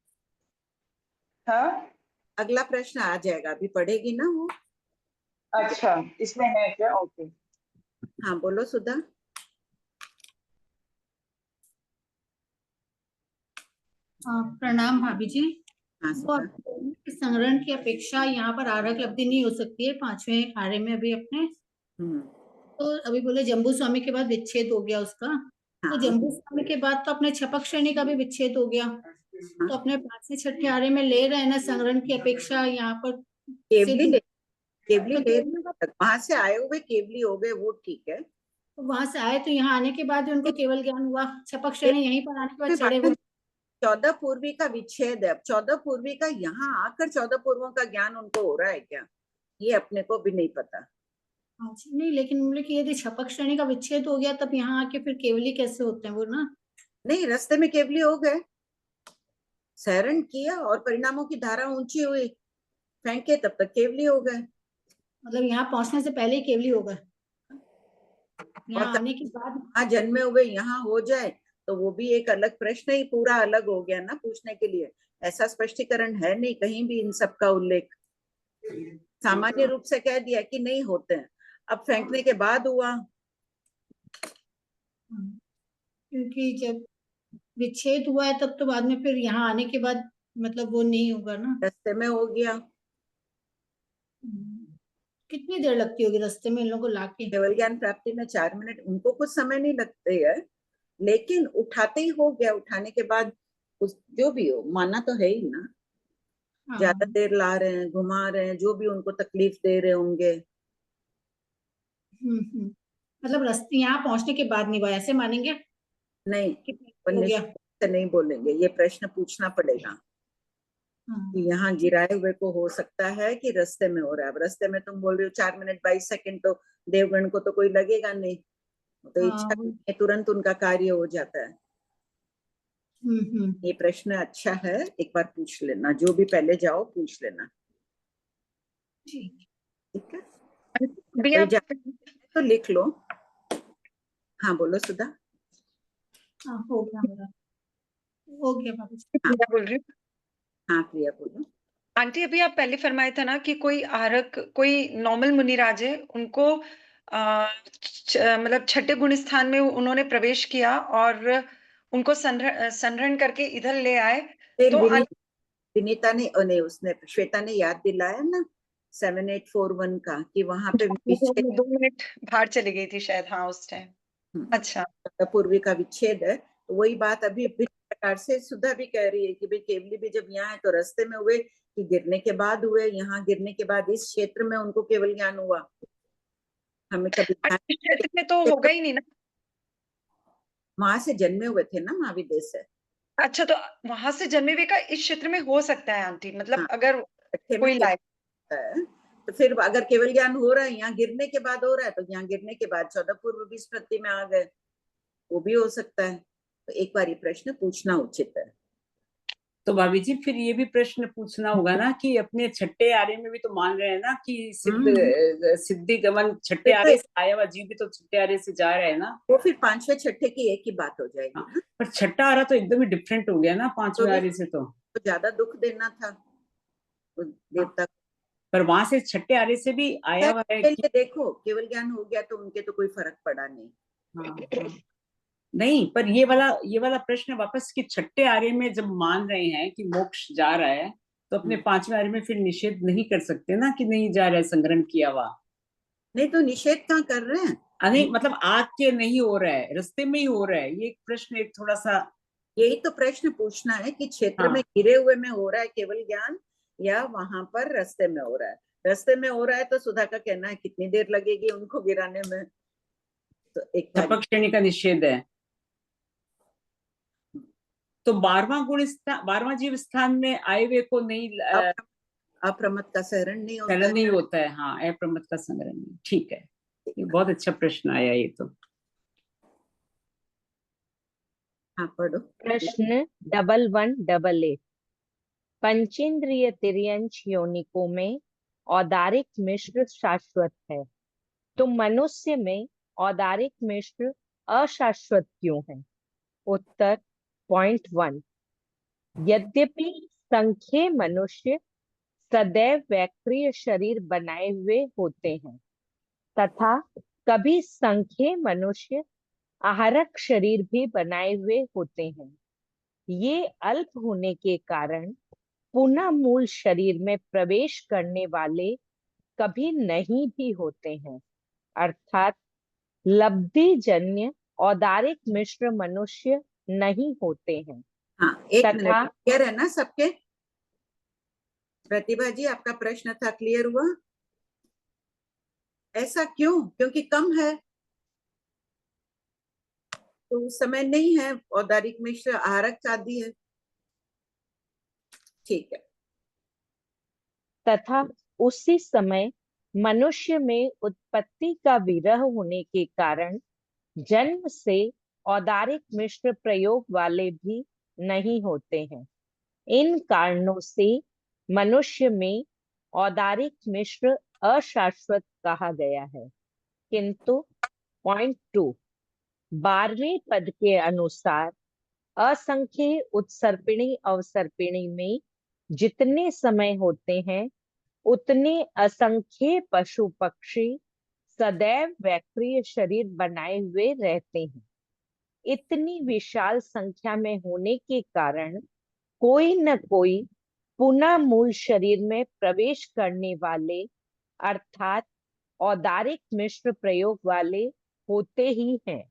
हाँ अगला प्रश्न आ जाएगा, अभी पढ़ेगी ना वो। अच्छा इसमें है क्या? ओके हाँ बोलो सुधा। प्रणाम भाभी जी। हाँ वो संग्रहण की अपेक्षा यहाँ पर आहारक लब्धि नहीं हो सकती है 5वें कार्य में अभी अपने। तो अभी बोले जम्बू स्वामी के बाद विच्छेद हो गया उसका, तो जम्बू स्वामी के बाद तो अपने छपक श्रेणी का भी विच्छेद हो गया, तो अपने 5वें 6ठे आर्य में ले रहे हैं ना संग्रहण की अपेक्षा यहाँ पर केवली ले वहां से आए हुए केवली हो गए, वो ठीक है। तो वहां से आए तो यहाँ आने के बाद उनको केवल ज्ञान हुआ, छपक श्रेणी यहीं पर आने के बाद चढ़े हुए। 14 पूर्वी का विच्छेद है, अब 14 पूर्वी का यहाँ आकर 14 पूर्वों का ज्ञान उनको हो रहा है क्या, ये अपने को भी नहीं पता। नहीं लेकिन बोले कि यदि छपक श्रेणी का विच्छेद हो गया तब यहाँ आके फिर केवली कैसे होते हैं वो ना? नहीं, रास्ते में केवली हो गए, सैरण किया और परिणामों की धारा ऊंची हुई, फेंके तब तक केवली हो गए। मतलब यहाँ पहुंचने से पहले ही केवली हो गए, यहाँ आने के बाद जन्मे हुए यहाँ हो जाए तो वो भी एक अलग प्रश्न ही पूरा अलग हो गया ना पूछने के लिए। ऐसा स्पष्टीकरण है नहीं कहीं भी इन सब का उल्लेख, सामान्य रूप से कह दिया कि नहीं होते हैं, अब फेंकने के बाद हुआ। क्योंकि जब विच्छेद हुआ है तब तो बाद में फिर यहाँ आने के बाद मतलब वो नहीं होगा ना, रास्ते में हो गया। कितनी देर लगती होगी रास्ते में इन लोगों को लाके? केवल ज्ञान प्राप्ति में 4 मिनट, उनको कुछ समय नहीं लगते है, लेकिन उठाते ही हो गया, उठाने के बाद जो भी हो माना तो है ही ना। ज्यादा देर ला रहे हैं, घुमा रहे हैं, जो भी उनको तकलीफ दे रहे होंगे। मतलब रास्ते यहाँ पहुंचने के बाद नहीं हुआ ऐसे मानेंगे? नहीं, निश्चित से नहीं बोलेंगे, ये प्रश्न पूछना पड़ेगा। कि यहाँ गिराए हुए को हो सकता है कि रास्ते में हो रहा है। अब रास्ते में तुम बोल रहे हो 4 मिनट 22 सेकंड, तो देवगण को तो कोई लगेगा नहीं, तो इच्छा में तुरंत उनका कार्य हो जाता है। ये प्रश्न अच्छा है, एक बार पूछ लेना, जो भी पहले जाओ पूछ लेना, ठीक है? तो लिख लो। हाँ बोलो सुधा। हो गया मेरा, हो गया बाबू। प्रिया बोल रही हूँ। हाँ प्रिया बोलो। आंटी अभी आप पहले फरमाया था ना कि कोई आहरक, कोई नॉर्मल मुनिराज है, उनको मतलब छठे गुण स्थान में उन्होंने प्रवेश किया और उनको संहरण करके इधर ले आए, तो विनीता ने नहीं, उसने श्वेता ने याद दिलाया ना 7841 का, कि वहां पे 2 मिनट बाहर चली गई थी शायद, हाँ उस टाइम। अच्छा, पूर्वी का विच्छेद है, तो वही बात अभी प्रकार से सुधा भी कह रही है कि भाई केवली भी जब यहाँ है तो रास्ते में हुए कि गिरने के बाद हुए, यहाँ गिरने के बाद इस क्षेत्र में उनको केवल ज्ञान हुआ। हमें कभी क्षेत्र में तो होगा ही नहीं ना, वहां से जन्मे हुए थे ना महाविदेश से। अच्छा, तो वहां से जन्मे हुए का इस क्षेत्र में हो सकता है आंटी, मतलब हाँ, अगर कोई लाइफ है तो फिर अगर केवल ज्ञान हो रहा है यहाँ गिरने के बाद हो रहा है, तो यहाँ गिरने के बाद 14 पूर्व भी स्मृति में आ गए, वो भी हो सकता है। तो एक बार ये प्रश्न पूछना उचित है। तो भाभी जी फिर ये भी प्रश्न पूछना होगा ना कि अपने छठे आर्य में भी तो मान रहे हैं ना कि सिद्धि गमन छठे आर्य से आया हुआ जीव भी तो छठे आर्य से जा रहा है ना, वो फिर पांचवे छठे की एक ही बात हो जाएगी। हाँ, पर छठा आर्य तो एकदम ही डिफरेंट हो गया ना पांचवे आर्य से, तो ज्यादा दुख देना था देवता, पर वहां से छठे आर्य से भी आया हुआ है। देखो केवल ज्ञान हो गया तो उनके तो कोई फर्क पड़ा नहीं। हाँ। नहीं, पर ये वाला प्रश्न वापस कि छठे आर्य में जब मान रहे हैं कि मोक्ष जा रहा है, तो अपने पांचवें आर्य में फिर निषेध नहीं कर सकते ना कि नहीं जा रहा है संग्रहण किया हुआ। नहीं तो निषेध कहाँ कर रहे हैं? नहीं मतलब आग के नहीं हो रहा है, रास्ते में ही हो रहा है, ये एक प्रश्न एक थोड़ा सा, यही तो प्रश्न पूछना है कि क्षेत्र में गिरे हुए में हो रहा है केवल ज्ञान, या वहां पर रास्ते में हो रहा है। रास्ते में हो रहा है तो सुधा का कहना है कितनी देर लगेगी उनको गिराने में, तो एक तपक्षणी का निषेध है। तो 12वां जीव स्थान में आए हुए को नहीं, अप्रमत का सहरण नहीं होता है। हाँ, अप्रमत का संग्रहण नहीं, ठीक है। ये बहुत अच्छा प्रश्न आया ये तो। हाँ पढ़ो। प्रश्न 1188। पंचेंद्रिय तिर्यंश योनिकों में औदारिक मिश्र शाश्वत है, तो मनुष्य में औदारिक मिश्र अशाश्वत क्यों है? उत्तर पॉइंट 1। यद्यपि संख्य मनुष्य सदैव वैक्रिय शरीर बनाए हुए होते हैं, तथा कभी संख्य मनुष्य आहारक शरीर भी बनाए हुए होते हैं, ये अल्प होने के कारण पुनः मूल शरीर में प्रवेश करने वाले कभी नहीं भी होते हैं, अर्थात लब्धि जन्य औदारिक मिश्र मनुष्य नहीं होते हैं। हाँ, एक मिनट, क्लियर है ना सबके? प्रतिभा जी आपका प्रश्न था, क्लियर हुआ? ऐसा क्यों? क्योंकि कम है तो उस समय नहीं है औदारिक मिश्र, आहारक आदि है, ठीक है। तथा उसी समय मनुष्य में उत्पत्ति का विरह होने के कारण जन्म से औदारिक मिश्र प्रयोग वाले भी नहीं होते हैं। इन कारणों से मनुष्य में औदारिक मिश्र अशाश्वत कहा गया है। किंतु पॉइंट 2 12वें पद के अनुसार असंख्य उत्सर्पिणी अवसर्पिणी में जितने समय होते हैं, उतने असंख्य पशु पक्षी सदैव वैक्रिय शरीर बनाए हुए रहते हैं। इतनी विशाल संख्या में होने के कारण कोई न कोई पुनः मूल शरीर में प्रवेश करने वाले अर्थात औदारिक मिश्र प्रयोग वाले होते ही हैं।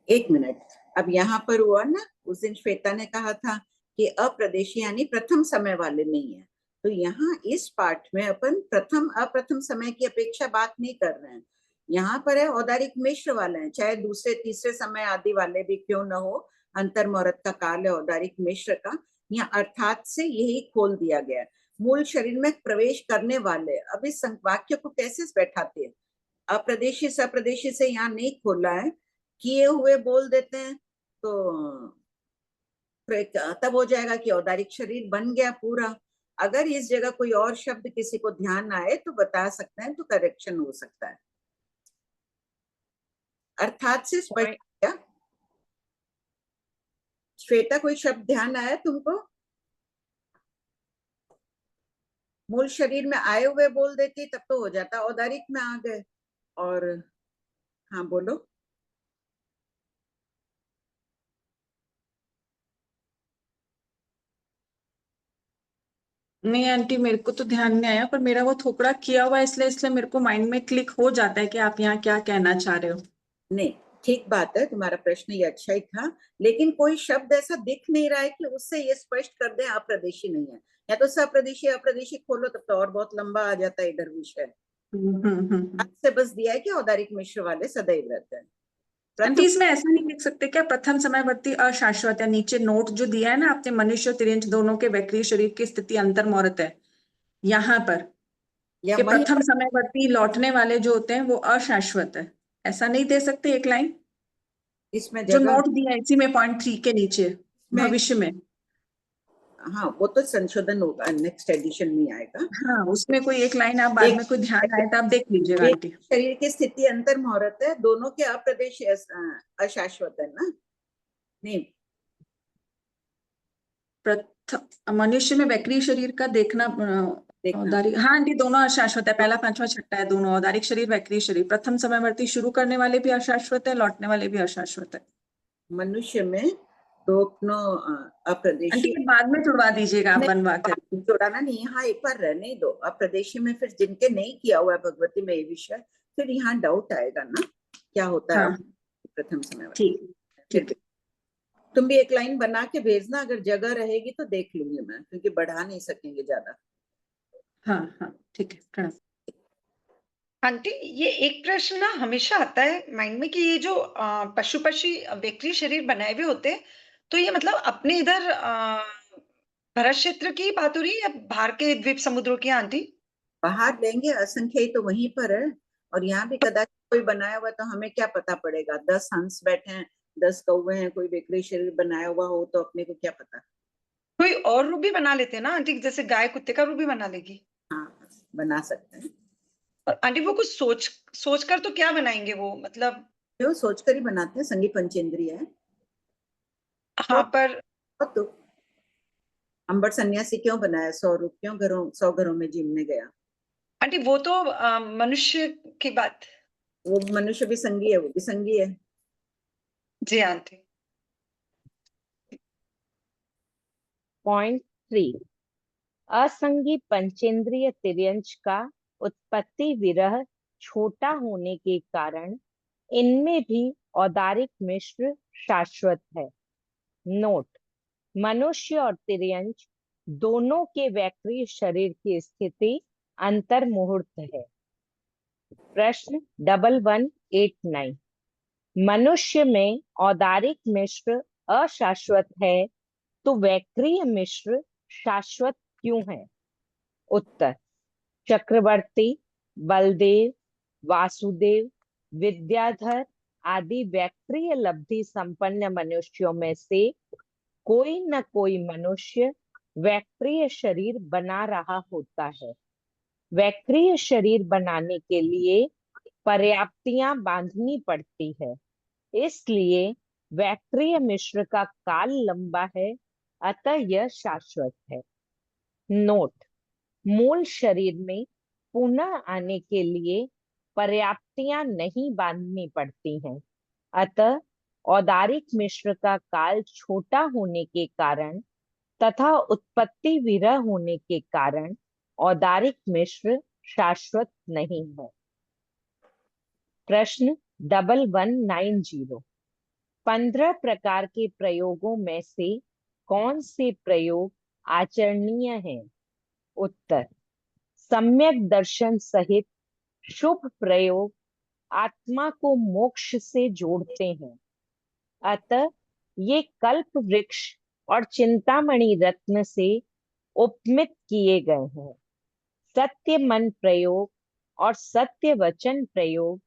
एक मिनट, अब यहाँ पर हुआ ना, उस दिन श्वेता ने कहा था कि अप्रदेशी यानी प्रथम समय वाले नहीं है, तो यहाँ इस पाठ में अपन प्रथम अप्रथम समय की अपेक्षा बात नहीं कर रहे हैं। यहाँ पर है औदारिक मिश्र वाले हैं, चाहे दूसरे तीसरे समय आदि वाले भी क्यों न हो, अंतर मुहूर्त का काल है औदारिक मिश्र का, यहाँ अर्थात से यही खोल दिया गया है। मूल शरीर में प्रवेश करने वाले, अब इस वाक्य को कैसे बैठाते हैं? अप्रदेशी सप्रदेशी से यहाँ नहीं खोला है, किए हुए बोल देते हैं तो तब हो जाएगा कि औदारिक शरीर बन गया पूरा। अगर इस जगह कोई और शब्द किसी को ध्यान आए तो बता सकते हैं, तो करेक्शन हो सकता है। अर्थात से स्पष्ट क्या? श्वेता, कोई शब्द ध्यान आया तुमको? मूल शरीर में आए हुए बोल देती तब तो हो जाता, औदारिक में आ गए। और हाँ बोलो। नहीं आंटी, मेरे को तो ध्यान नहीं आया, पर मेरा वो थोपड़ा किया हुआ है, इसलिए मेरे को माइंड में क्लिक हो जाता है कि आप यहाँ क्या कहना चाह रहे हो। नहीं, ठीक बात है, तुम्हारा प्रश्न ये अच्छा ही था, लेकिन कोई शब्द ऐसा दिख नहीं रहा है कि उससे ये स्पष्ट कर दें अप्रदेशी नहीं है। या तो सप्रदेशी अप्रदेशी खोलो तब तो और बहुत लंबा आ जाता है इधर विषय। से बस दिया है कि औदारिक मिश्र वाले सदैव रहते हैं। आंटी, इसमें ऐसा नहीं लिख सकते क्या, प्रथम समयवर्ती अशाश्वत है? नीचे नोट जो दिया है ना आपने, मनुष्य और तिर्यंच दोनों के वक्रीय शरीर की स्थिति अंतर्मुहूर्त है, यहाँ पर कि प्रथम समयवर्ती लौटने वाले जो होते हैं वो अशाश्वत है, ऐसा नहीं दे सकते एक लाइन? इसमें जो नोट दिया है इसी में पॉइंट 3 के नीचे भविष्य में। हाँ, वो तो संशोधन होगा, नेक्स्ट एडिशन में आएगा। हाँ, उसमें कोई एक लाइन आप बाद में कोई ध्यान आए तो आप देख लीजिएगा आंटी। शरीर की स्थिति अंतर्मुहूर्त है, दोनों के अप्रदेश अशाश्वत है ना? नहीं, प्रथम मनुष्य में वक्रीय शरीर का देखना औदारिक, हाँ आंटी दोनों अशाश्वत है, पहला पांचवा छठा है दोनों औदारिक शरीर वक्रीय शरीर। प्रथम समयवर्ती शुरू करने वाले भी अशाश्वत है, लौटने वाले भी अशाश्वत है। मनुष्य में दोनों अप्रदेशी। आंटी बाद में जुड़वा दीजिएगा आप बनवा कर। जुड़ाना नहीं, यहाँ एक बार रहने दो। अप्रदेशी में फिर जिनके नहीं किया हुआ है भगवती में ये विषय, फिर यहाँ डाउट आएगा ना क्या होता है। प्रथम समयवर्ती ठीक है। तुम भी एक लाइन बना के भेजना, अगर जगह रहेगी तो देख लूंगी मैं, क्योंकि बढ़ा नहीं सकेंगे ज्यादा। हाँ ठीक है, प्रणाम। आंटी, ये एक प्रश्न ना हमेशा आता है माइंड में कि ये जो पशु पक्षी वक्रीय शरीर बनाए हुए होते हैं, तो ये मतलब अपने इधर भरत क्षेत्र की बात हो रही है या बाहर के द्वीप समुद्रों की आंटी? बाहर लेंगे, असंख्य ही तो वहीं पर है, और यहाँ भी कदाचित कोई बनाया हुआ, तो हमें क्या पता पड़ेगा? 10 हंस बैठे हैं, 10 कौवे हैं, कोई वक्रीय शरीर बनाया हुआ हो तो अपने को क्या पता? कोई और रूप भी बना लेते हैं ना आंटी, जैसे गाय कुत्ते का रूप भी बना लेगी। हाँ, बना सकते हैं। और आंटी वो कुछ सोच कर तो क्या बनाएंगे वो, मतलब जो सोचकर ही बनाते हैं, संगी पंचेंद्रिय है। हाँ, पर तो अंबर सन्यासी क्यों बनाया? 100 रूप क्यों 100 घरों में जीमने गया? आंटी वो तो मनुष्य की बात। वो मनुष्य भी संगी है, वो भी संगी है। जी आंटी। पॉइंट 3, असंगी पंचेंद्रिय तिर्यंच का उत्पत्ति विरह छोटा होने के कारण इनमें भी औदारिक मिश्र शाश्वत है। नोट, मनुष्य और तिर्यंच दोनों के वक्रीय शरीर की स्थिति अंतर्मुहूर्त है। प्रश्न 1189, मनुष्य में औदारिक मिश्र अशाश्वत है तो वक्रीय मिश्र शाश्वत क्यों है? उत्तर, चक्रवर्ती, बलदेव, वासुदेव, विद्याधर आदि वक्रीय लब्धि संपन्न मनुष्यों में से कोई न कोई मनुष्य वक्रीय शरीर बना रहा होता है। वक्रीय शरीर बनाने के लिए पर्याप्तियां बांधनी पड़ती है, इसलिए वक्रीय मिश्र का काल लंबा है, अतः यह शाश्वत है। नोट, मूल शरीर में पुनः आने के लिए पर्याप्तियां नहीं बांधनी पड़ती हैं, अतः औदारिक मिश्र का काल छोटा होने के कारण तथा उत्पत्ति विरह होने के कारण औदारिक मिश्र शाश्वत नहीं है। प्रश्न 1190, 15 प्रकार के प्रयोगों में से कौन से प्रयोग आचरणीय हैं? उत्तर, सम्यक दर्शन सहित शुभ प्रयोग आत्मा को मोक्ष से जोड़ते हैं, अतः ये कल्प वृक्ष और चिंतामणि रत्न से उपमित किए गए हैं। सत्य मन प्रयोग और सत्य वचन प्रयोग,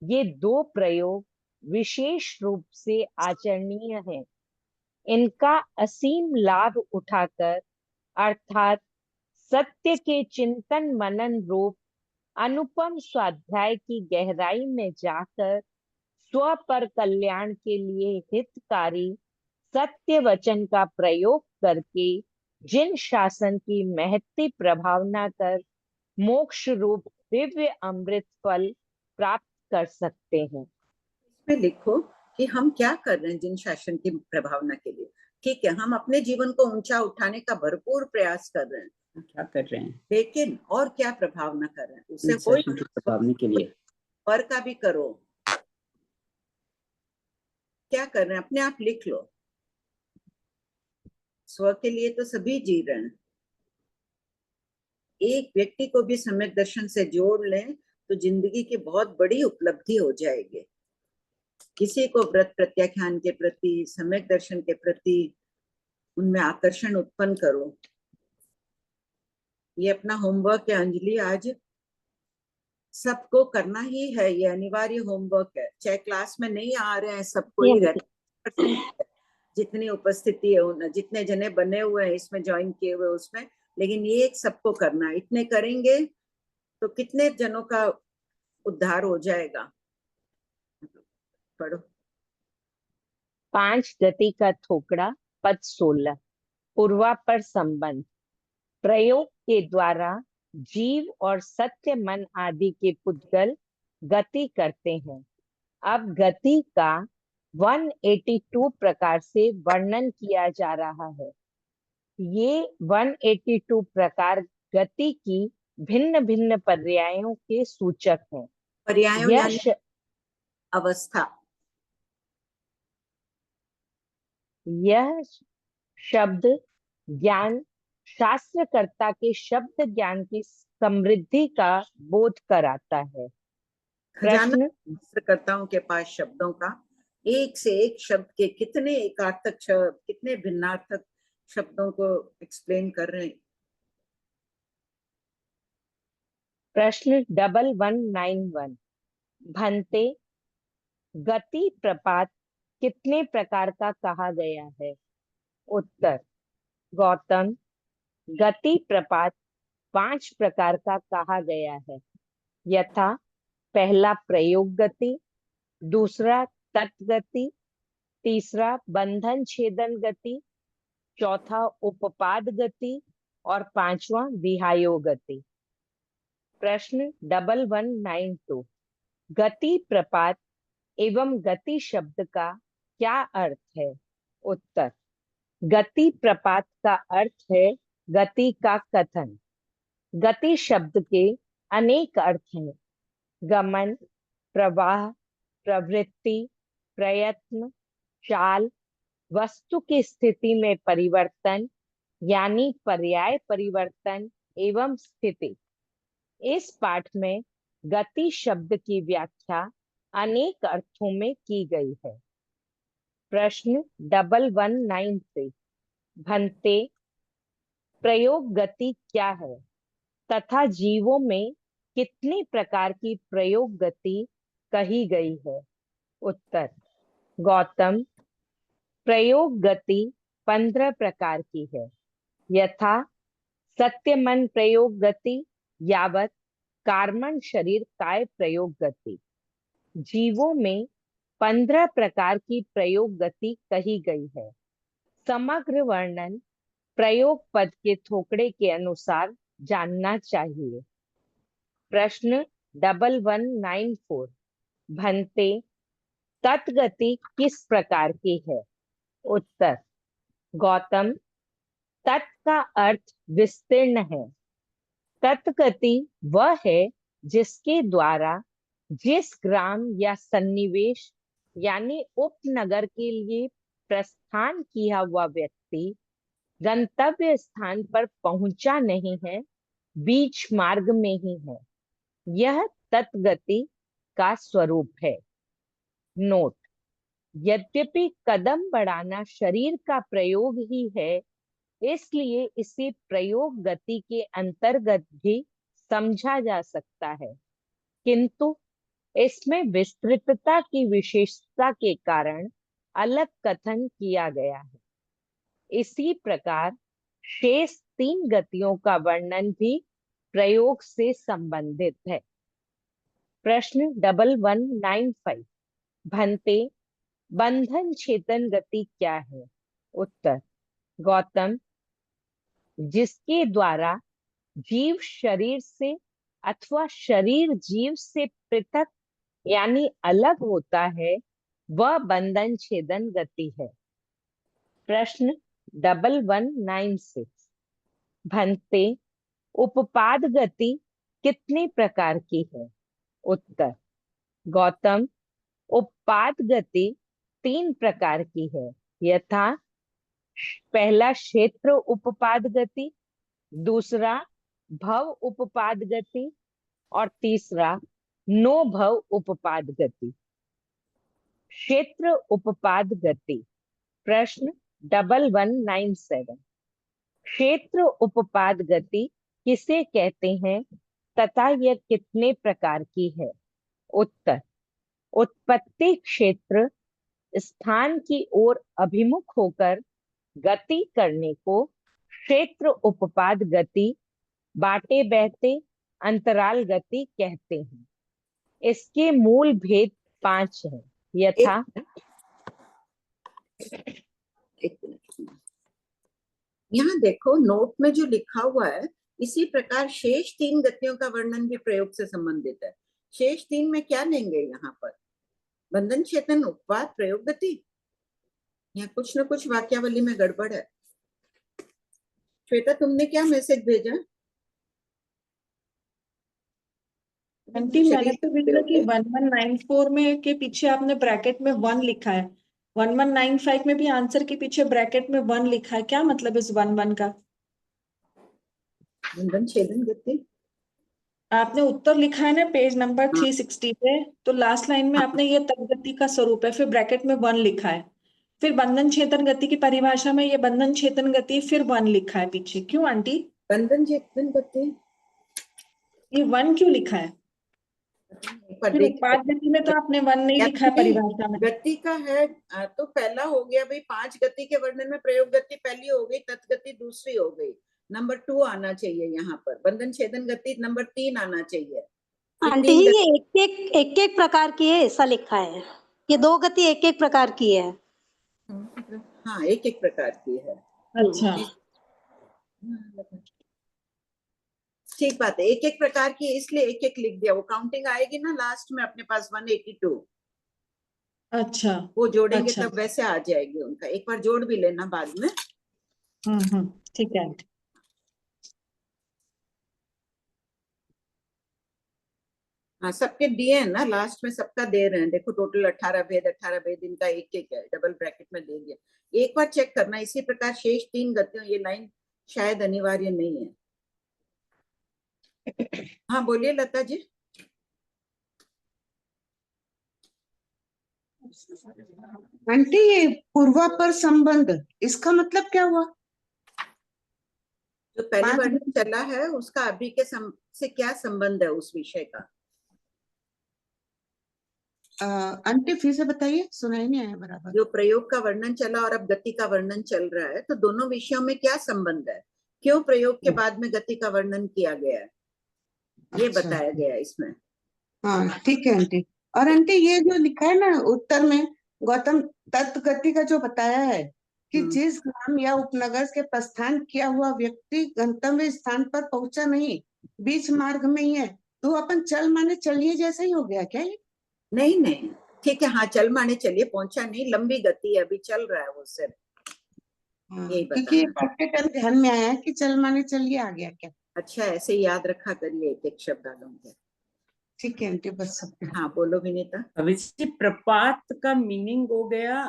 ये दो प्रयोग विशेष रूप से आचरणीय हैं। इनका असीम लाभ उठाकर अर्थात सत्य के चिंतन मनन रूप अनुपम स्वाध्याय की गहराई में जाकर स्व पर कल्याण के लिए हितकारी सत्य वचन का प्रयोग करके जिन शासन की महती प्रभावना कर मोक्ष रूप दिव्य अमृत फल प्राप्त कर सकते हैं। इसमें लिखो कि हम क्या कर रहे हैं जिन शासन की प्रभावना के लिए। ठीक है, हम अपने जीवन को ऊंचा उठाने का भरपूर प्रयास कर रहे हैं, क्या कर रहे हैं, लेकिन और क्या प्रभावना कर रहे हैं उससे इस कोई शासन की प्रभावना के लिए पर का भी करो, क्या कर रहे हैं अपने आप लिख लो। स्व के लिए तो सभी जी रहे हैं, एक व्यक्ति को भी सम्यक दर्शन से जोड़ लें तो जिंदगी की बहुत बड़ी उपलब्धि हो जाएगी। किसी को व्रत प्रत्याख्यान के प्रति, सम्यक दर्शन के प्रति उनमें आकर्षण उत्पन्न करो। ये अपना होमवर्क है अंजलि, आज सबको करना ही है, ये अनिवार्य होमवर्क है। चाहे क्लास में नहीं आ रहे हैं, सबको ही रहते, जितनी उपस्थिति है, जितने जने बने हुए हैं इसमें ज्वाइन किए हुए उसमें, लेकिन ये एक सबको करना है। इतने करेंगे तो कितने जनों का उद्धार हो जाएगा। पढ़ो। 5 गति का थोकड़ा, पद 16। पूर्वापर संबंध। प्रयोग के द्वारा जीव और सत्य मन आदि के पुद्गल गति करते हैं। अब गति का 182 प्रकार से वर्णन किया जा रहा है। ये 182 प्रकार गति की भिन्न भिन्न पर्यायों के सूचक हैं। पर्यायों यानी अवस्था। यह शब्द ज्ञान शास्त्रकर्ता के शब्द ज्ञान की समृद्धि का बोध कराता है। खजाना शास्त्रकर्ताओं के पास शब्दों का, एक से एक शब्द के कितने एकार्थक शब्द, कितने भिन्नार्थक शब्दों को एक्सप्लेन कर रहे हैं। प्रश्न 1191। भंते, गति प्रपात कितने प्रकार का कहा गया है? उत्तर। गौतम, गति प्रपात 5 प्रकार का कहा गया है, यथा पहला प्रयोग गति, दूसरा तत्गति, तीसरा बंधन छेदन गति, चौथा उपपाद गति और 5वां विहायो गति। प्रश्न 1192। गति प्रपात एवं गति शब्द का क्या अर्थ है? उत्तर। गति प्रपात का अर्थ है गति का कथन। गति शब्द के अनेक अर्थ हैं। गमन, प्रवाह, प्रवृत्ति, प्रयत्न, चाल, वस्तु की स्थिति में परिवर्तन यानी पर्याय परिवर्तन एवं स्थिति। इस पाठ में गति शब्द की व्याख्या अनेक अर्थों में की गई है। प्रश्न 1193। भंते, प्रयोग गति क्या है तथा जीवों में कितने प्रकार की प्रयोग गति कही गई है? उत्तर। गौतम, प्रयोग गति 15 प्रकार की है, यथा सत्य मन प्रयोग गति यावत कार्मण शरीर काय प्रयोग गति। जीवों में 15 प्रकार की प्रयोग गति कही गई है। समग्र वर्णन प्रयोग पद के थोकड़े के अनुसार जानना चाहिए। प्रश्न 1194। भंते, तत्गति किस प्रकार की है? उत्तर। गौतम, तत् का अर्थ विस्तीर्ण है। तत्गति वह है जिसके द्वारा जिस ग्राम या सन्निवेश यानी उपनगर के लिए प्रस्थान किया हुआ व्यक्ति गंतव्य स्थान पर पहुंचा नहीं है, बीच मार्ग में ही है, यह तत्गति का स्वरूप है। नोट, यद्यपि कदम बढ़ाना शरीर का प्रयोग ही है, इसलिए इसे प्रयोग गति के अंतर्गत भी समझा जा सकता है, किंतु इसमें विस्तृतता की विशेषता के कारण अलग कथन किया गया है। इसी प्रकार शेष 3 गतियों का वर्णन भी प्रयोग से संबंधित है। प्रश्न 1195, भंते बंधन छेदन गति क्या है? उत्तर, गौतम, जिसके द्वारा जीव शरीर से अथवा शरीर जीव से पृथक यानी अलग होता है, वह बंधन छेदन गति है। प्रश्न 1196, भंते उपपाद गति कितने प्रकार की है? उत्तर, गौतम, उपपाद गति 3 प्रकार की है, यथा पहला क्षेत्र उपपाद गति, दूसरा भव उपपाद गति और तीसरा नो भव उपपाद गति। क्षेत्र उपपाद गति। प्रश्न 1197, क्षेत्र उपपाद गति किसे कहते हैं तथा यह कितने प्रकार की है? उत्तर, उत्पत्ति क्षेत्र स्थान की ओर अभिमुख होकर गति करने को क्षेत्र उपपाद गति, बाटे बहते अंतराल गति कहते हैं। इसके मूल भेद 5 हैं, यथा यहाँ देखो नोट में जो लिखा हुआ है, इसी प्रकार शेष 3 गतियों का वर्णन भी प्रयोग से संबंधित है। शेष 3 में क्या लेंगे यहाँ पर? बंधन छेदन उपपाद प्रयोग गति। यहाँ कुछ न कुछ वाक्यावली में गड़बड़ है। श्वेता, तुमने क्या मैसेज भेजा? आंटी मैंने तो भेजा कि 1194 में के पीछे आपने ब्रैकेट में 1 लिखा है, 1195 में भी आंसर के पीछे ब्रैकेट में 1 लिखा है। क्या मतलब इस 1 का? बंधन छेदन गति आपने उत्तर लिखा है ना पेज नंबर 360 पे, तो लास्ट लाइन में आपने ये तद गति का स्वरूप है, फिर ब्रैकेट में 1 लिखा है, फिर बंधन छेदन गति की परिभाषा में ये बंधन छेदन गति फिर 1 लिखा है पीछे। क्यों आंटी? बंधन छेदन गति ये 1 क्यों लिखा है? फिर उत्पाद गति में तो आपने 1 नहीं लिखा है परिभाषा में। गति का है तो पहला हो गया भाई, 5 गति के वर्णन में प्रयोग गति पहली हो गई, तत्गति दूसरी हो गई, नंबर 2 आना चाहिए यहाँ पर। बंधन छेदन गति नंबर 3 आना चाहिए। आंटी ये एक प्रकार की है, ऐसा लिखा है। ये 2 गति एक प्रकार की है। हाँ, एक प्रकार की है। अच्छा, ठीक बात है, एक प्रकार की है, इसलिए एक लिख दिया। वो काउंटिंग आएगी ना लास्ट में अपने पास 182। अच्छा, वो जोड़ेंगे अच्छा। तब वैसे आ जाएगी उनका। एक बार जोड़ भी लेना बाद में। ठीक है। हाँ, सबके दिए हैं ना, लास्ट में सबका दे रहे हैं। देखो टोटल 18 भेद इनका एक है, डबल ब्रैकेट में दे दिया। एक बार चेक करना। इसी प्रकार शेष 3 गतियों, ये लाइन शायद अनिवार्य नहीं है। हाँ बोलिए लता जी। आंटी ये पूर्वापर संबंध, इसका मतलब क्या हुआ? जो पहले वर्णन चला है उसका अभी के से क्या संबंध है उस विषय का? आंटी फिर से बताइए, सुनाई नहीं आया बराबर। जो प्रयोग का वर्णन चला और अब गति का वर्णन चल रहा है, तो दोनों विषयों में क्या संबंध है? क्यों प्रयोग के बाद में गति का वर्णन किया गया है, ये बताया गया इसमें। हाँ ठीक है आंटी। और आंटी ये जो लिखा है ना उत्तर में, गौतम तत् गति का जो बताया है कि जिस ग्राम या उपनगर के प्रस्थान किया हुआ व्यक्ति गंतव्य स्थान पर पहुंचा नहीं, बीच मार्ग में ही है, तो अपन चल माने चलिए जैसा ही हो गया क्या ये? नहीं, ठीक है। हाँ, चल माने चलिए, पहुंचा नहीं, लंबी गति है, अभी चल रहा है वो सिर्फ। क्योंकि पढ़ते टाइम ध्यान में आया कि चल माने चलिए आ गया क्या। अच्छा, ऐसे याद रखा करिए एक शब्द डालूंगे। ठीक है आंटी, बस सब। हाँ बोलो विनीता। अभिजी, प्रपात का मीनिंग हो गया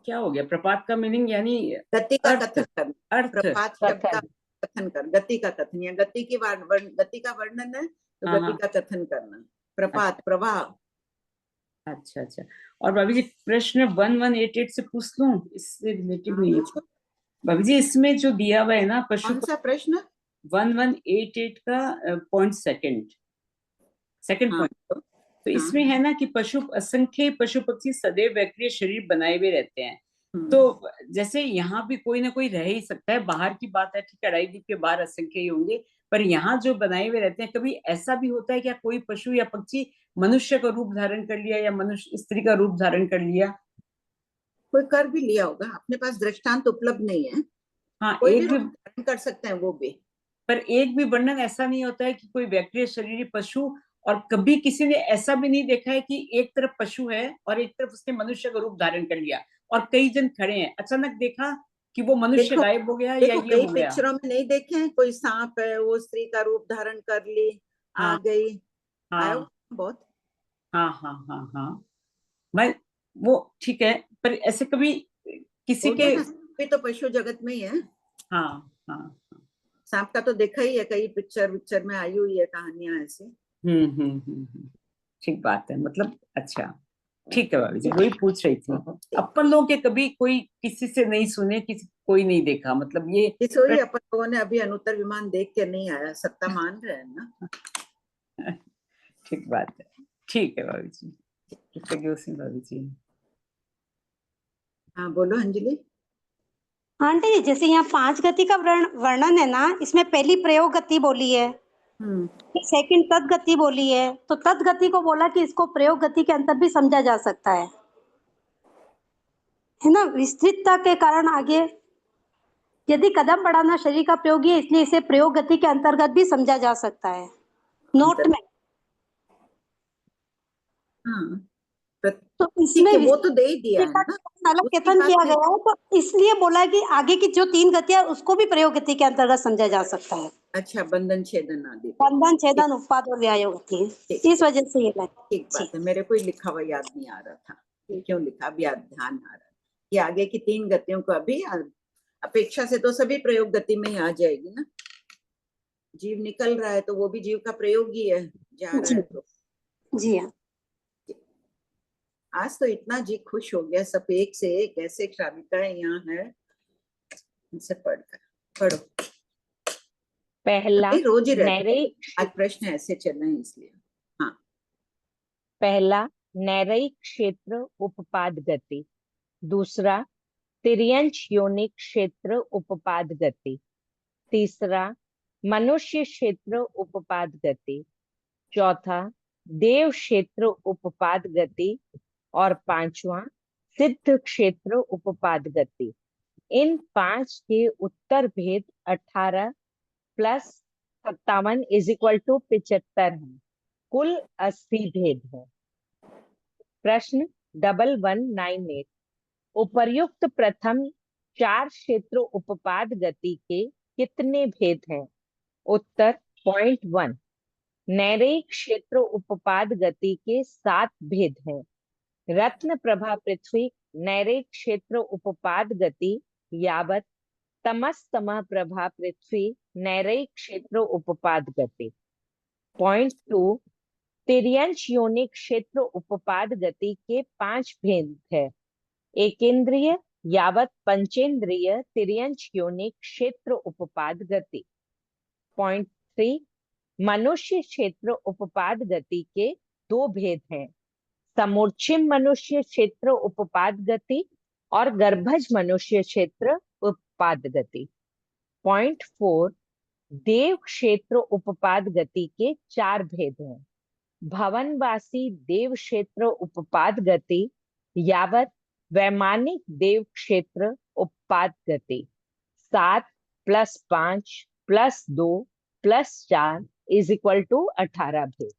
क्या हो गया? प्रपात का मीनिंग यानी गति का कथन करना। अर्थ, प्रपात शब्द का कथन कर, गति का कथन, या गति की गति का वर्णन है तो गति का कथन करना। प्रपात प्रवाह। अच्छा अच्छा। और भाभी जी प्रश्न 1188 से पूछ लूं, इससे रिलेटिव नहीं है भाभी जी। इसमें जो दिया हुआ है ना पशु, कौन सा प्रश्न? 1188 का पॉइंट सेकंड हाँ पॉइंट। तो हाँ इसमें है ना कि असंख्य पशु पक्षी सदैव वक्रीय शरीर बनाए हुए रहते हैं। हम्म, तो जैसे यहाँ भी कोई ना कोई रह ही सकता है, बाहर की बात है कि कढ़ाई द्वीप के बाहर असंख्य ही होंगे, पर यहाँ जो बनाए हुए रहते हैं, कभी ऐसा भी होता है क्या कोई पशु या पक्षी मनुष्य का रूप धारण कर लिया या मनुष्य स्त्री का रूप धारण कर लिया? कोई कर भी लिया होगा, अपने पास दृष्टांत उपलब्ध नहीं है। हाँ, कोई भी एक भी, रूप धारण कर सकते हैं वो भी। पर एक भी वर्णन ऐसा नहीं होता है कि कोई वक्रीय शरीरी पशु, और कभी किसी ने ऐसा भी नहीं देखा है कि एक तरफ पशु है और एक तरफ उसने मनुष्य का रूप धारण कर लिया और कई जन खड़े हैं, अचानक देखा कि वो मनुष्य देखो गायब हो गया या देखो, ये कई हो गया। पिक्चरों में नहीं देखे हैं, कोई सांप है वो स्त्री का रूप धारण कर ली, आ हाँ गई, आया हाँ बहुत। हाँ हाँ हाँ हाँ, मैं वो ठीक है, पर ऐसे कभी किसी हो के, गया ना, भी तो पशु जगत में ही है। हाँ हाँ, सांप का तो देखा ही है, कई पिक्चर में आई हुई है कहानियां ऐसी। ठीक बात है, मतलब अच्छा ठीक है भाभी जी, वही पूछ रही थी। अपन लोगों के कभी कोई किसी से नहीं सुने, किसी कोई नहीं देखा, मतलब ये इसलिए अपन लोगों ने अभी अनुत्तर विमान देख के नहीं आया, सत्ता मान रहे हैं ना। ठीक बात है, ठीक है भाभी जी, भाभी जी। हाँ बोलो अंजलि। आंटी जी, जैसे यहाँ 5 गति का वर्णन है ना, इसमें पहली प्रयोग गति बोली है, सेकंड तद गति बोली है, तो तद गति को बोला कि इसको प्रयोग गति के अंतर भी समझा जा सकता है ना, विस्तृतता के कारण आगे यदि कदम बढ़ाना शरीर का प्रयोग है, इसलिए इसे प्रयोग गति के अंतर्गत भी समझा जा सकता है नोट में। हाँ तो ठीक इसमें है, वो तो दे ही दिया है विस्तृतता ना, का अलग उसकी कथन बात किया नहीं। गया है, तो इसलिए बोला कि आगे की जो 3 गतियां उसको भी प्रयोग गति के अंतर्गत समझा जा सकता है। अच्छा, बंधन छेदन आदि। बंधन छेदन उत्पाद और व्यायोग गति, इस वजह से ये ठीक बात है, मेरे को ही लिखा हुआ याद नहीं आ रहा था, क्यों लिखा, अभी याद ध्यान आ रहा है कि आगे की 3 गतियों को अभी अपेक्षा से तो सभी प्रयोग गति में ही आ जाएगी ना। जीव निकल रहा है तो वो भी जीव का प्रयोग ही है, जा रहा है तो। जी हाँ। आज तो इतना जी खुश हो गया, सब एक से एक ऐसे श्राविकाएं यहाँ है, इनसे पढ़कर पढ़ो। पहला रोज ही रहता है, नैरेई, आज प्रश्न ऐसे चल रहे हैं इसलिए। हाँ, पहला नैरेई क्षेत्र उपपाद गति, दूसरा तिर्यंच योनिक क्षेत्र उपपाद गति, तीसरा मनुष्य क्षेत्र उपपाद गति, चौथा देव क्षेत्र उपपाद गति, और पांचवा सिद्ध क्षेत्र उपपाद गति। इन 5 के उत्तर भेद 18 + 57 = 75 है, कुल 80 भेद है। प्रश्न 1198, उपर्युक्त प्रथम 4 क्षेत्र उपपाद गति के कितने भेद हैं? उत्तर पॉइंट 1, नैरेई क्षेत्र उपपाद गति के 7 भेद हैं। रत्न प्रभा पृथ्वी नैरेई क्षेत्र उपपाद गति यावत, तमस्तमा प्रभा पृथ्वी नैरेई क्षेत्र उपपाद गति। पॉइंट 2, तिर्यंच योनिक क्षेत्र उपपाद गति के 5 भेद है। एकेंद्रिय यावत पंचेंद्रिय तिर्यंच योनिक क्षेत्र उपपाद गति। पॉइंट 3, मनुष्य क्षेत्र उपपाद गति के 2 भेद हैं, समूर्छिम मनुष्य क्षेत्र उपपाद गति और गर्भज मनुष्य क्षेत्र उपपाद गति। पॉइंट 4, देव क्षेत्र उपपाद गति के 4 भेद हैं, भवनवासी देव क्षेत्र उपपाद गति यावत वैमानिक देव क्षेत्र उपपाद गति। 7 + 5 + 2 + 4 = 18 भेद।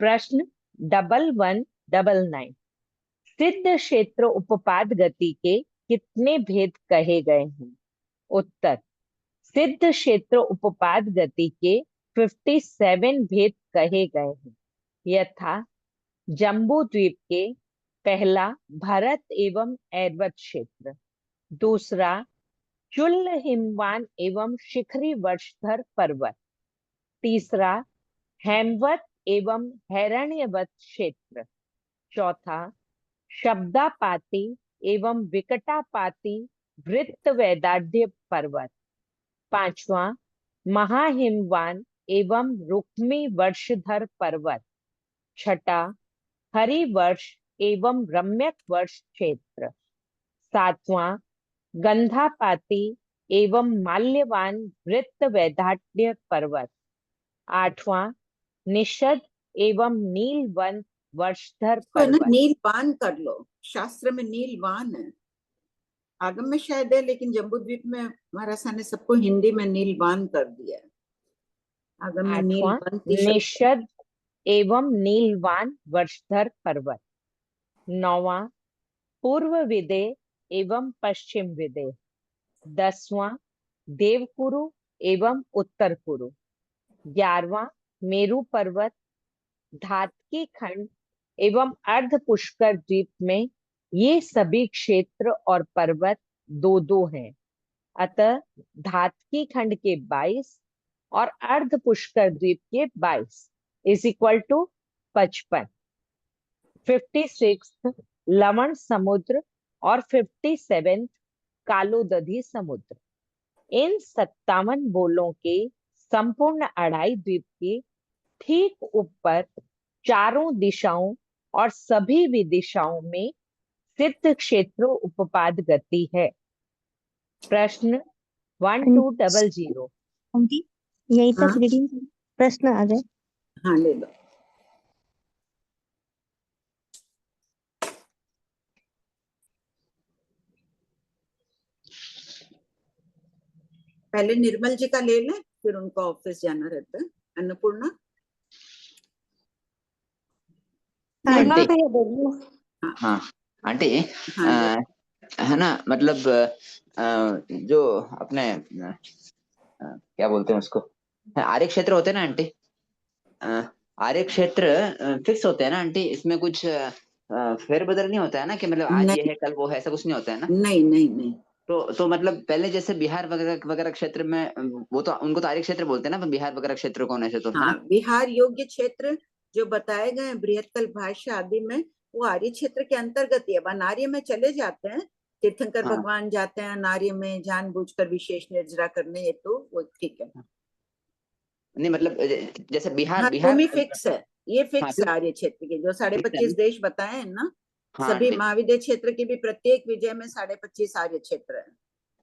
प्रश्न 1199, सिद्ध क्षेत्र उपपाद गति के कितने भेद कहे गए हैं? उत्तर, सिद्ध क्षेत्र उपपाद गति के 57 भेद कहे गए हैं, यथा जम्बू द्वीप के पहला भरत एवं ऐरवत क्षेत्र, दूसरा चुल्ल हिमवान एवं शिखरी वर्षधर पर्वत, तीसरा हेमवत एवं हैरण्यवत क्षेत्र, चौथा, शब्दापाती एवं विकटापाती वृत्त वैदाढ़ पर्वत। पांचवा, महाहिमवान एवं रुक्मी वर्षधर पर्वत। छठा, हरिवर्ष एवं रम्यक वर्ष क्षेत्र। सातवां, गंधापाती एवं माल्यवान वृत्त वैदाढ़ पर्वत। आठवां, निषद एवं नीलवन वर्षधर इसको है ना पर्वत। नीलवान कर लो, शास्त्र में नीलवान है, आगम में शायद है, लेकिन जम्बूद्वीप में महाराज ने सबको हिंदी में नीलवान कर दिया है। आगम में आठवां, नीलवंती शब्द। निषद एवं नीलवान वर्षधर पर्वत। नौवां, पूर्व विदेह एवं पश्चिम विदेह। 10वां, देवकुरु एवं उत्तर कुरु। 11वां, मेरु पर्वत। धातकी खंड एवं अर्ध पुष्कर द्वीप में ये सभी क्षेत्र और पर्वत 2-2 हैं। अतः धातकी खंड के 22 और अर्ध पुष्कर द्वीप के 22 इज इक्वल टू 55। 56 लवण समुद्र और 57 कालोदधी समुद्र। इन 57 बोलों के संपूर्ण अढ़ाई द्वीप के ठीक ऊपर चारों दिशाओं और सभी विदिशाओं में सिद्ध क्षेत्र उपपाद गति है। प्रश्न 1200। आंटी यही तक हाँ? रीडिंग प्रश्न आ जाए। हाँ ले लो। पहले निर्मल जी का ले लें, फिर उनको ऑफिस जाना रहता है। अन्नपूर्णा। आंटी, हाँ आंटी, है ना, मतलब जो अपने क्या बोलते हैं उसको, आर्य क्षेत्र होते हैं ना आंटी, आर्य क्षेत्र फिक्स होते हैं ना आंटी, इसमें कुछ फेरबदल नहीं होता है ना, कि मतलब आज ये है कल वो है, ऐसा कुछ नहीं होता है ना? नहीं नहीं नहीं। तो मतलब पहले जैसे बिहार वगैरह वगैरह क्षेत्र में, वो तो उनको तो आर्य क्षेत्र बोलते हैं ना, बिहार वगैरह क्षेत्र कौन ऐसे तो है हाँ, ना? बिहार योग्य क्षेत्र जो बताए गए हैं बृहत्कल भाष्य आदि में, वो आर्य क्षेत्र के अंतर्गत ही है। अनार्य में चले जाते हैं, तीर्थंकर हाँ। भगवान जाते हैं अनार्य में जानबूझकर विशेष निर्जरा करने हेतु, वो ठीक है। नहीं मतलब जैसे बिहार हाँ, बिहार भूमि फिक्स है, ये हाँ, फिक्स है आर्य क्षेत्र के, जो 25.5 देश बताए हैं ना, हाँ सभी आंटी। महाविद्य क्षेत्र के भी प्रत्येक विजय में 25.5 आर्य क्षेत्र है।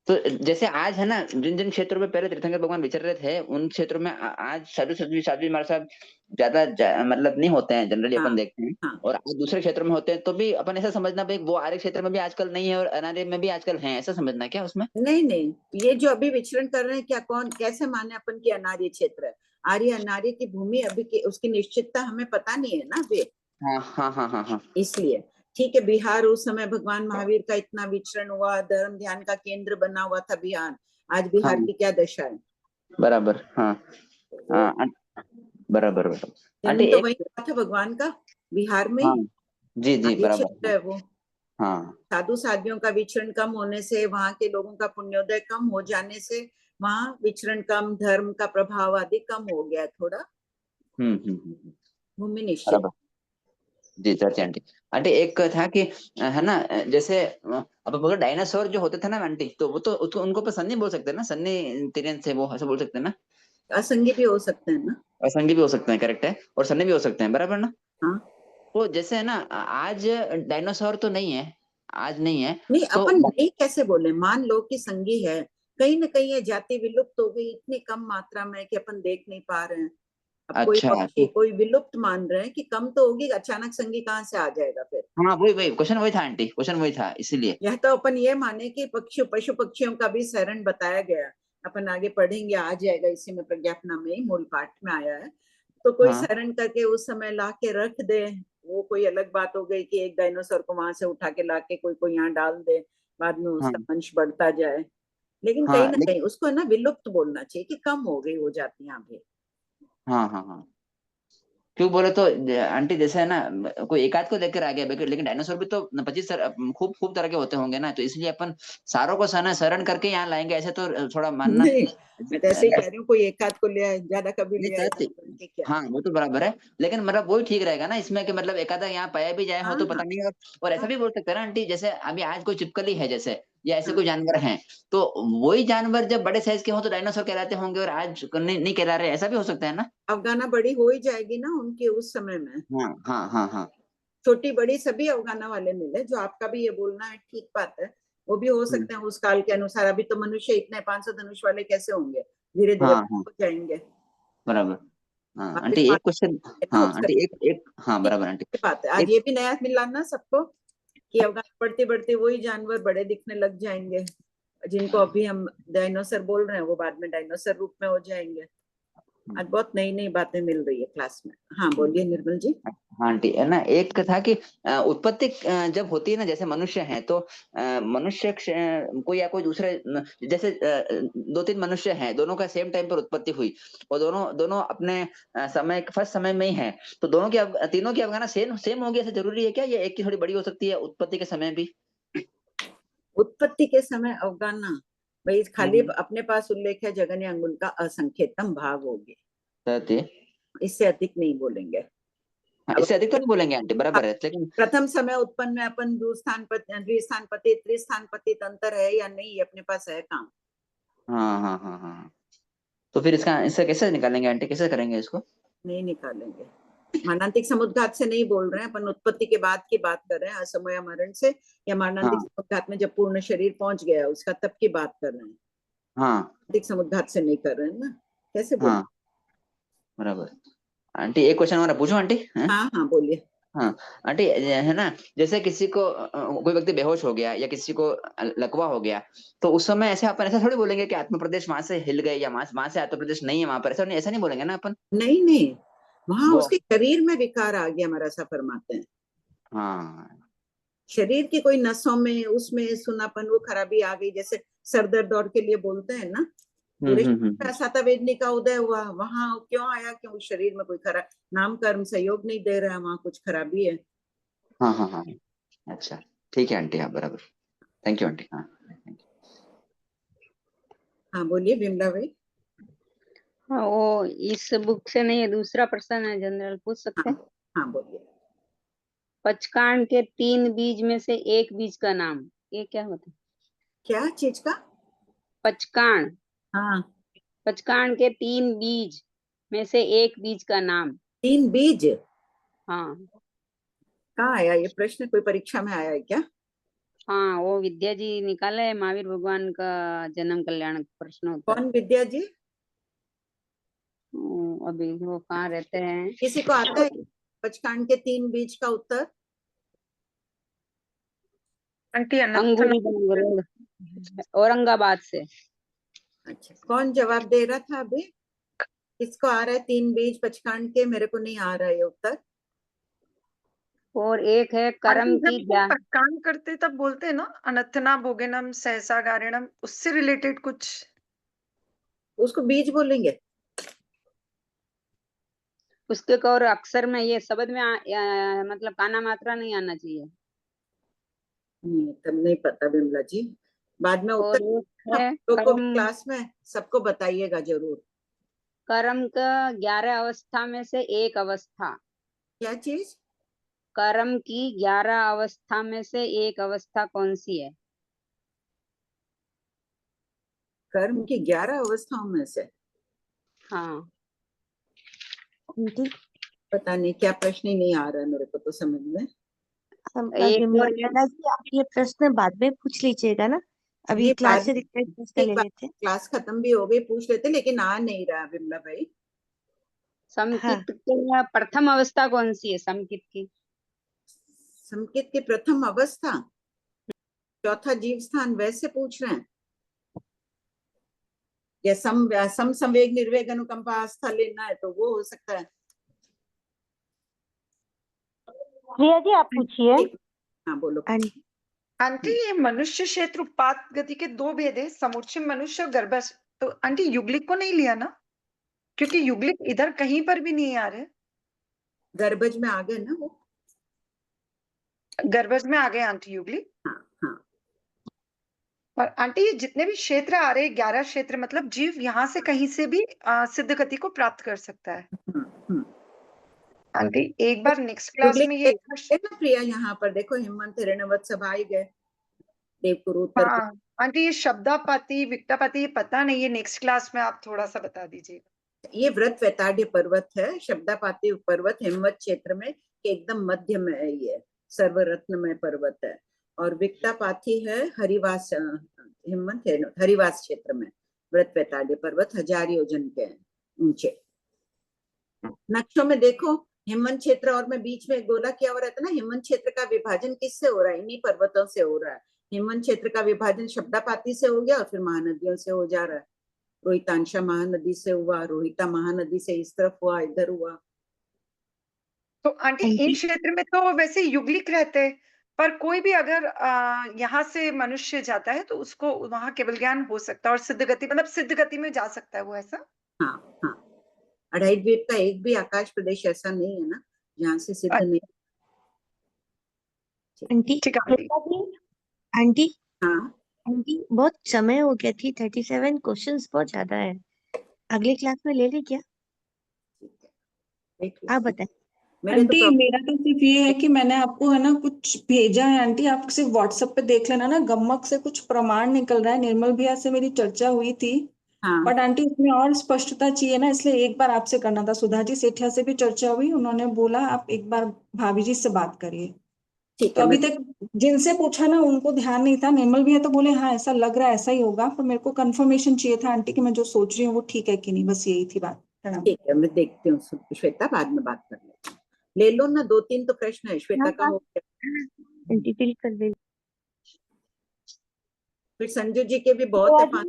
तो जैसे आज है ना, जिन जिन क्षेत्रों में पहले तीर्थंकर भगवान विचर रहे थे, उन क्षेत्रों में आज साधु साध्वी महाराज साहब ज्यादा मतलब नहीं होते हैं, जनरली अपन देखते हैं। और आज दूसरे क्षेत्रों में होते हैं, तो भी अपन ऐसा समझना भाई वो आर्य क्षेत्र में भी आजकल नहीं है और अनार्य में भी आजकल है, ऐसा समझना क्या उसमें? नहीं नहीं, ये जो अभी विचरण कर रहे हैं, क्या कौन कैसे माने अपन की अनार्य क्षेत्र है? आर्य अनार्य की भूमि अभी की उसकी निश्चितता हमें पता नहीं है ना अभी। हाँ। इसलिए ठीक है, बिहार उस समय भगवान महावीर का इतना विचरण हुआ, धर्म ध्यान का केंद्र बना हुआ था बिहार। आज बिहार की क्या दशा है? बराबर, हाँ बराबर। जन्म तो वही था भगवान का, बिहार में। हाँ, जी आर्य बराबर क्षेत्र है वो। हाँ। साधु साधियों का विचरण कम होने से, वहां के लोगों का पुण्योदय कम हो जाने से, वहां विचरण कम, धर्म का प्रभाव आदि कम हो गया थोड़ा। भूमि निश्चित। जी चाची आंटी। आंटी एक था कि है ना, जैसे अब बोलो डायनासोर जो होते थे ना आंटी, तो वो तो उनको पर सन्नी बोल सकते हैं ना, सन्नी तिरन से वो ऐसा बोल सकते हैं ना? असंगी भी हो सकते हैं ना? असंगी भी हो सकते हैं, करेक्ट है, और सन्नी भी हो सकते हैं, बराबर ना? हाँ। तो जैसे है ना, आज डायनासोर तो नहीं है, आज नहीं है। नहीं, तो अपन नहीं कैसे बोले, मान लो कि संगी है, कहीं ना कहीं ये जाति विलुप्त हो गई इतनी कम मात्रा में कि अपन देख नहीं पा रहे हैं। अब कोई पक्षी कोई विलुप्त मान रहे हैं कि कम तो होगी, अचानक संगी कहाँ से आ जाएगा फिर? हाँ वही क्वेश्चन वही था आंटी, क्वेश्चन वही था, इसीलिए यह तो अपन ये माने कि पशु पक्षियों का भी शरण बताया गया, अपन आगे पढ़ेंगे, आ जाएगा इसी में, प्रज्ञापना में ही मूल पाठ में आया है। तो कोई शरण करके उस समय ला के रख दे, वो कोई अलग बात हो गई कि एक डायनासोर को वहां से उठा के लाके कोई यहाँ डाल दे, बाद में उसका वंश बढ़ता जाए। लेकिन कहीं ना कहीं उसको ना विलुप्त बोलना चाहिए कि कम हो गई वो जातियां भी। हाँ क्यों बोले तो आंटी जैसे है ना, कोई एक आध को लेकर आ गया, लेकिन डायनासोर भी तो 25 खूब खूब तरह के होते होंगे ना, तो इसलिए अपन सारों को शरण करके यहाँ लाएंगे, ऐसे तो थोड़ा मानना नहीं, मैं तो ऐसे ही कह रही हूँ, कोई एक आध को ले आए, ज्यादा कभी नहीं ले आए चाहते। तो क्या। हाँ वो तो बराबर है, लेकिन मतलब वही ठीक रहेगा ना इसमें कि मतलब एक आधा यहाँ पाया भी जाए हो हाँ तो हाँ पता नहीं। और ऐसा भी बोल सकते हैं ना आंटी, जैसे अभी आज कोई चिपकली है जैसे, या ऐसे हाँ। कोई जानवर हैं, तो वही जानवर जब बड़े साइज के हो तो डायनासोर कहलाते होंगे, और आज नहीं कहला रहे, ऐसा भी हो सकता है ना। अफगाना बड़ी हो ही जाएगी ना उनकी उस समय में। हाँ हाँ हाँ हाँ। छोटी बड़ी सभी अफगाना वाले मिले, जो आपका भी ये बोलना है ठीक बात है, वो भी हो सकते हैं उस काल के अनुसार। अभी तो मनुष्य इतने 500 धनुष वाले कैसे होंगे, धीरे धीरे हाँ हाँ हो जाएंगे। बराबर। हाँ वापिस आंटी एक पानी क्वेश्चन। है ना हाँ उसका। आंटी एक एक हाँ बराबर आंटी। ठीक बात है, आज एक ये भी नया मिला ना सबको कि अफगाना बढ़ते बढ़ते वही जानवर बड़े दिखने लग जाएंगे, जिनको अभी हम डायनासोर बोल रहे हैं वो बाद में डायनासोर रूप में हो जाएंगे। आज बहुत नई नई बातें मिल रही है क्लास में। हाँ बोलिए निर्मल जी। हाँ आंटी है ना, एक था कि उत्पत्ति जब होती है ना, जैसे मनुष्य हैं तो मनुष्य कोई या कोई दूसरे जैसे दो तीन मनुष्य हैं, दोनों का सेम टाइम पर उत्पत्ति हुई, और दोनों दोनों अपने समय फर्स्ट समय में ही हैं, तो दोनों की तीनों की अफगाना सेम सेम होगी, ऐसा जरूरी है क्या, ये एक की थोड़ी बड़ी हो सकती है उत्पत्ति के समय भी। उत्पत्ति के समय अफगाना भाई खाली अपने पास उल्लेख है जगन्य अंगुल का असंख्यतम भाग होगी, इससे अधिक नहीं बोलेंगे। इससे अधिक तो नहीं बोलेंगे आंटी, बराबर है, लेकिन प्रथम समय उत्पन्न में अपन द्विस्थानपति त्रिस्थानपति अंतर है या नहीं, ये अपने पास है काम। हाँ हाँ हाँ हाँ, तो फिर इससे कैसे निकालेंगे आंटी, कैसे करेंगे इसको। नहीं निकालेंगे, मानांतिक समुद्घात से नहीं बोल रहे हैं अपन, उत्पत्ति के बाद की बात कर रहे हैं, असमय मरण से या मानांतिक हाँ समुद्घात में जब पूर्ण शरीर पहुंच गया उसका तब की बात कर रहे हैं, हाँ मानांतिक समुद्घात से नहीं कर रहे हैं ना, कैसे बोल। हाँ बराबर। आंटी एक क्वेश्चन हमारा पूछो आंटी। हाँ हाँ बोलिए। हाँ आंटी है ना, जैसे किसी को कोई व्यक्ति बेहोश हो गया या किसी को लकवा हो गया, तो उस समय ऐसे अपन ऐसा थोड़ी बोलेंगे कि आत्म प्रदेश वहां से हिल गए, या वहां से आत्म प्रदेश नहीं है वहां पर, ऐसा नहीं बोलेंगे ना अपन। नहीं नहीं, वहां वो उसके शरीर में विकार आ गया, हमारा ऐसा फरमाते हैं। हाँ शरीर की कोई नसों में उसमें सुनापन वो खराबी आ गई, जैसे सर दर्द और के लिए बोलते हैं ना, पूरे ऐसा था वेदनी का उदय हुआ, वहां क्यों आया, क्यों शरीर में कोई खराब नाम कर्म सहयोग नहीं दे रहा है, वहां कुछ खराबी है। हाँ हाँ हाँ अच्छा ठीक है आंटी, हाँ बराबर, थैंक यू आंटी। हाँ हाँ बोलिए विमला भाई। हाँ वो इस बुक से नहीं है, दूसरा प्रश्न है जनरल, पूछ सकते हैं। हाँ बोलिए। पचकांड के 3 बीज में से एक बीज का नाम, ये क्या होता है। क्या चीज का। पचकांड। हाँ पचकांड के 3 बीज में से एक बीज का नाम। 3 बीज। हाँ कहाँ आया ये प्रश्न, कोई परीक्षा में आया है क्या। हाँ वो विद्या जी निकाला है, महावीर भगवान का जन्म कल्याण प्रश्न होता है। कौन विद्या जी। अभी वो कहाँ रहते हैं। किसी को आता है पचकांड के 3 बीज का उत्तर। आंटी अंगूरी औरंगाबाद से। अच्छा कौन जवाब दे रहा था अभी, किसको आ रहा है 3 बीज पचकांड के, मेरे को नहीं आ रहा है उत्तर। और एक है कर्म की ज्ञान। काम करते तब बोलते हैं ना, अनथना भोगेनम सहसा गारिणम, उससे रिलेटेड कुछ, उसको बीज बोलेंगे। उसके और अक्षर में ये शब्द में मतलब काना मात्रा नहीं आना चाहिए। नहीं तब नहीं पता विमला जी, बाद में उत्तर को क्लास में सबको बताइएगा जरूर। कर्म का 11 अवस्था में से एक अवस्था। क्या चीज। कर्म की 11 अवस्था में से एक अवस्था कौन सी है। कर्म की 11 अवस्थाओं में से। हाँ पता नहीं, क्या प्रश्न ही नहीं आ रहा है मेरे को तो समझ में। विमला जी आप ये प्रश्न बाद में पूछ लीजिएगा ना, अभी क्लास से प्रश्न ले लेते हैं। क्लास खत्म भी हो गई, पूछ लेते, लेकिन आ नहीं रहा विमला भाई। समकित की प्रथम अवस्था कौन सी है। समकित की समकित की प्रथम अवस्था, चौथा जीव स्थान, वैसे पूछ रहे हैं या सम संवेग निर्वेग अनुकंपा आस्था लेना है तो वो हो सकता है। प्रिया जी आप पूछिए। हाँ बोलो आंटी। ये मनुष्य क्षेत्र उत्पात गति के 2 भेद है, समूर्च्छित मनुष्य और गर्भस्थ, तो आंटी युगलिक को नहीं लिया ना, क्योंकि युगलिक इधर कहीं पर भी नहीं आ रहे। गर्भज में आ गए ना वो। गर्भज में आ गए आंटी युगली। हाँ हाँ। और आंटी ये जितने भी क्षेत्र आ रहे हैं 11 क्षेत्र, मतलब जीव यहाँ से कहीं से भी सिद्ध गति को प्राप्त कर सकता है। आंटी एक बार नेक्स्ट क्लास में ये ना प्रिया, यहाँ पर देखो हिमंत हिरण्यवत सब आ ही गए, देवपुरु उत्तर। हाँ आंटी ये शब्दापाती विक्टापाती ये पता नहीं है, नेक्स्ट क्लास में आप थोड़ा सा बता दीजिएगा। ये व्रत वैताड्य पर्वत है, शब्दापाती पर्वत हिमवत क्षेत्र में एकदम मध्य में है, ये सर्वरत्न में पर्वत है। और विक्टापाती है हरिवास, हिमवत हरिवास क्षेत्र में। व्रत वैताड्य पर्वत 1000 योजन के ऊंचे। नक्शों में देखो हिमवत क्षेत्र और मैं बीच में एक गोला किया हुआ रहता है ना, हिमवत क्षेत्र का विभाजन किससे हो रहा है? इन्हीं पर्वतों से हो रहा है। हिमवत क्षेत्र का विभाजन शब्दापाती से हो गया और फिर महानदियों से हो जा रहा है। रोहितांशा महानदी से हुआ, रोहिता महानदी से इस तरफ हुआ, इधर हुआ। तो आंटी इन क्षेत्र में तो वैसे युगलिक रहते हैं, पर कोई भी अगर यहाँ से मनुष्य जाता है तो उसको वहां केवल ज्ञान हो सकता है और सिद्ध गति मतलब सिद्ध गति में जा सकता है वो, ऐसा? हाँ हाँ। 2.5 द्वीप का एक भी आकाश प्रदेश ऐसा नहीं है ना जहाँ से सिद्ध नहीं। आंटी आंटी हाँ आंटी बहुत समय हो गया थी, 37 क्वेश्चंस बहुत ज्यादा है, अगली क्लास में ले ले क्या? आप बताएं। आंटी मेरा तो सिर्फ ये है कि मैंने आपको है ना कुछ भेजा है आंटी, आप सिर्फ व्हाट्सएप पे देख लेना ना, गम्मक से कुछ प्रमाण निकल रहा है। निर्मल भैया से मेरी चर्चा हुई थी, बट आंटी उसमें और स्पष्टता चाहिए ना, इसलिए एक बार आपसे करना था। सुधा जी सेठिया से भी चर्चा हुई, उन्होंने बोला आप एक बार भाभी जी से बात करिए। तो अभी तक जिनसे पूछा ना उनको ध्यान नहीं था। निर्मल भैया तो बोले हाँ ऐसा लग रहा है ऐसा ही होगा, पर मेरे को कंफर्मेशन चाहिए था आंटी कि मैं जो सोच रही हूँ वो ठीक है कि नहीं, बस यही थी बात। ठीक है, मैं देखती हूँ श्वेता, बाद में बात कर लेते हैं। ले लो ना, 2-3 तो प्रश्न है श्वेता का हो गया। फिर संजू जी के भी बहुत है, 5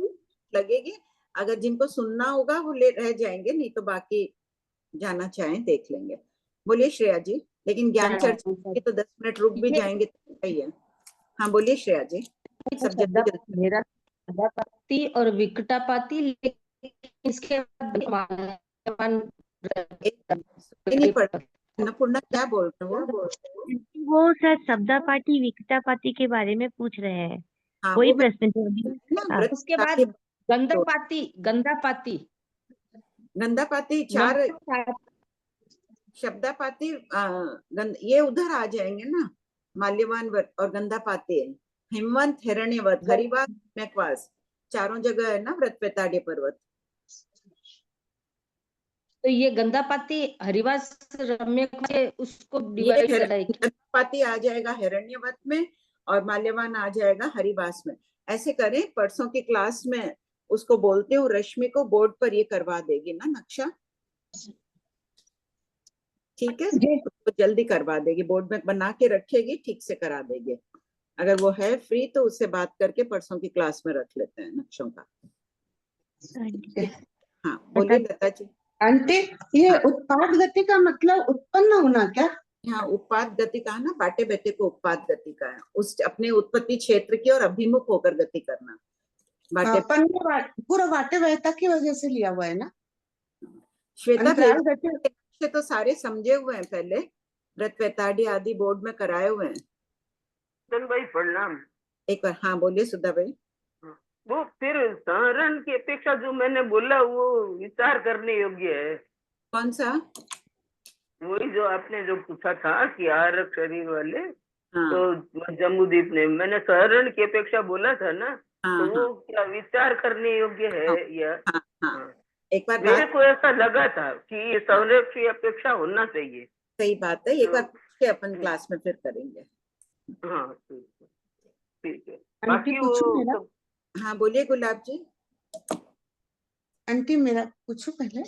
लगेगी। अगर जिनको सुनना होगा वो ले रह जाएंगे, नहीं तो बाकी जाना चाहें देख लेंगे। बोलिए श्रेया जी, लेकिन ज्ञान चर्चा की तो 10 मिनट रुक भी जाएंगे तो सही है। हाँ बोलिए श्रेया जी। सब जल्दी मेरा शब्दापाती और विकटापाती, इसके अन्नपूर्णा क्या बोल रहे हो? वो सर शब्दापाती विकटापाती के बारे में पूछ रहे हैं। वही प्रश्न थे। उसके बाद गंधापाती, गंधापाती, गंधापाती 4 शब्दापाती ये उधर आ जाएंगे ना, माल्यवान और गंधापाती, हिमवंत, हिरण्यवत, हरिवास, मैकवास, चारों जगह है ना व्रत वैताड्य पर्वत। तो ये गंधापाती हरिवास रम्य उसको डिवाइड करना है। गंधापाती आ जाएगा हिरण्यवत में और माल्यवान आ जाएगा हरिवास में। ऐसे करें, परसों की क्लास में उसको बोलते हो रश्मि को बोर्ड पर ये करवा देगी ना नक्शा, ठीक है? उसको जल्दी करवा देगी, बोर्ड में बना के रखेगी, ठीक से करा देगी। अगर वो है फ्री तो उससे बात करके परसों की क्लास में रख लेते हैं नक्शों का। हाँ बोलिए लता जी। आंटी ये उत्पाद गति का मतलब उत्पन्न होना क्या? हाँ उत्पाद गति का ना, बाटे बेटे को उत्पाद गति का है, उस अपने उत्पत्ति क्षेत्र की और अभिमुख होकर गति करना। पूरा बाटे बहता की वजह से लिया हुआ है ना श्वेता? तो सारे समझे हुए हैं, पहले व्रत वैताड्य आदि बोर्ड में कराए हुए हैं। भाई प्रणाम। एक बार हाँ बोलिए सुधा भाई। वो फिर सहरण की अपेक्षा जो मैंने बोला वो विचार करने योग्य है। कौन सा? वही जो आपने जो पूछा था कि आहारक शरीर वाले, तो जम्बूदीप ने मैंने सहरण की अपेक्षा बोला था ना, तो वो क्या विचार करने योग्य है या? एक बार मेरे को ऐसा लगा था कि ये सहरण की अपेक्षा होना चाहिए। सही बात है, एक बार पूछ के अपन क्लास में फिर करेंगे। हाँ ठीक है। बाकी वो हाँ बोलिए गुलाब जी। आंटी मेरा पूछो पहले।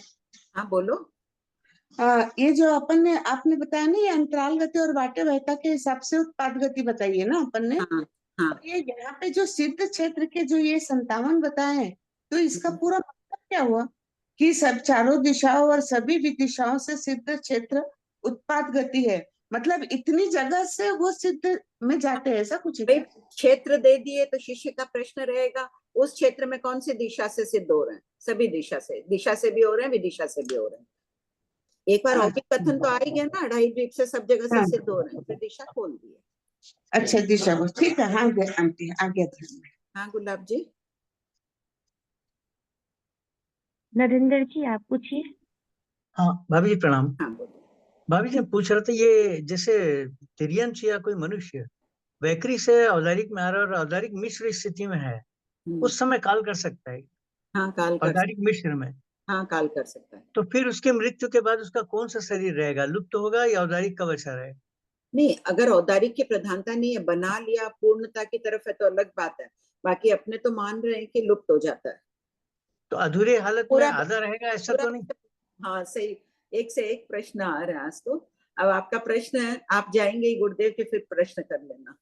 हाँ बोलो। ये जो अपन ने आपने बताया ना, ये अंतराल गति और बाटे बहता के हिसाब से उत्पाद गति बताई है ना अपन ने। ये यहाँ पे जो सिद्ध क्षेत्र के जो ये 57 बताए हैं, तो इसका पूरा मतलब क्या हुआ कि सब चारों दिशाओं और सभी भी दिशाओं से सिद्ध क्षेत्र उत्पाद गति है, मतलब इतनी जगह से वो सिद्ध में जाते हैं, ऐसा कुछ है? क्षेत्र दे दिए तो शिष्य का प्रश्न रहेगा उस क्षेत्र में कौन सी दिशा से सिद्ध हो रहे हैं? सभी दिशा से भी हो रहे हैं, विदिशा से भी हो रहे हैं। एक बार औगिक कथन तो आ ही गया ना, अढ़ाई द्वीप से सब जगह से हाँ सिद्ध हो रहे हैं, फिर दिशा खोल दी है। अच्छा दिशा को ठीक है। हाँ आंटी आ गया ध्यान में। हाँ गुलाब जी। नरेंद्र जी आप पूछिए। हाँ भाभी जी प्रणाम। हाँ बोलिए। भाभी जी पूछ रहे थे, ये जैसे तिर्यंश या कोई मनुष्य वैखरी से औदारिक में आ रहा है और औदारिक मिश्र स्थिति में है, उस समय काल कर सकता है? हाँ काल कर औदारिक मिश्र में? हाँ काल कर सकता है। तो फिर उसके मृत्यु के बाद उसका कौन सा शरीर रहेगा, लुप्त होगा या औदारिक का बचा रहेगा? नहीं, अगर औदारिक की प्रधानता नहीं है, बना लिया पूर्णता की तरफ है तो अलग बात है, बाकी अपने तो मान रहे हैं कि लुप्त हो जाता है। तो अधूरे हालत में पूरा आधा रहेगा ऐसा तो नहीं? हाँ सही, एक से एक प्रश्न आ रहा है आज तो। अब आपका प्रश्न है, आप जाएंगे ही गुरुदेव के, फिर प्रश्न कर लेना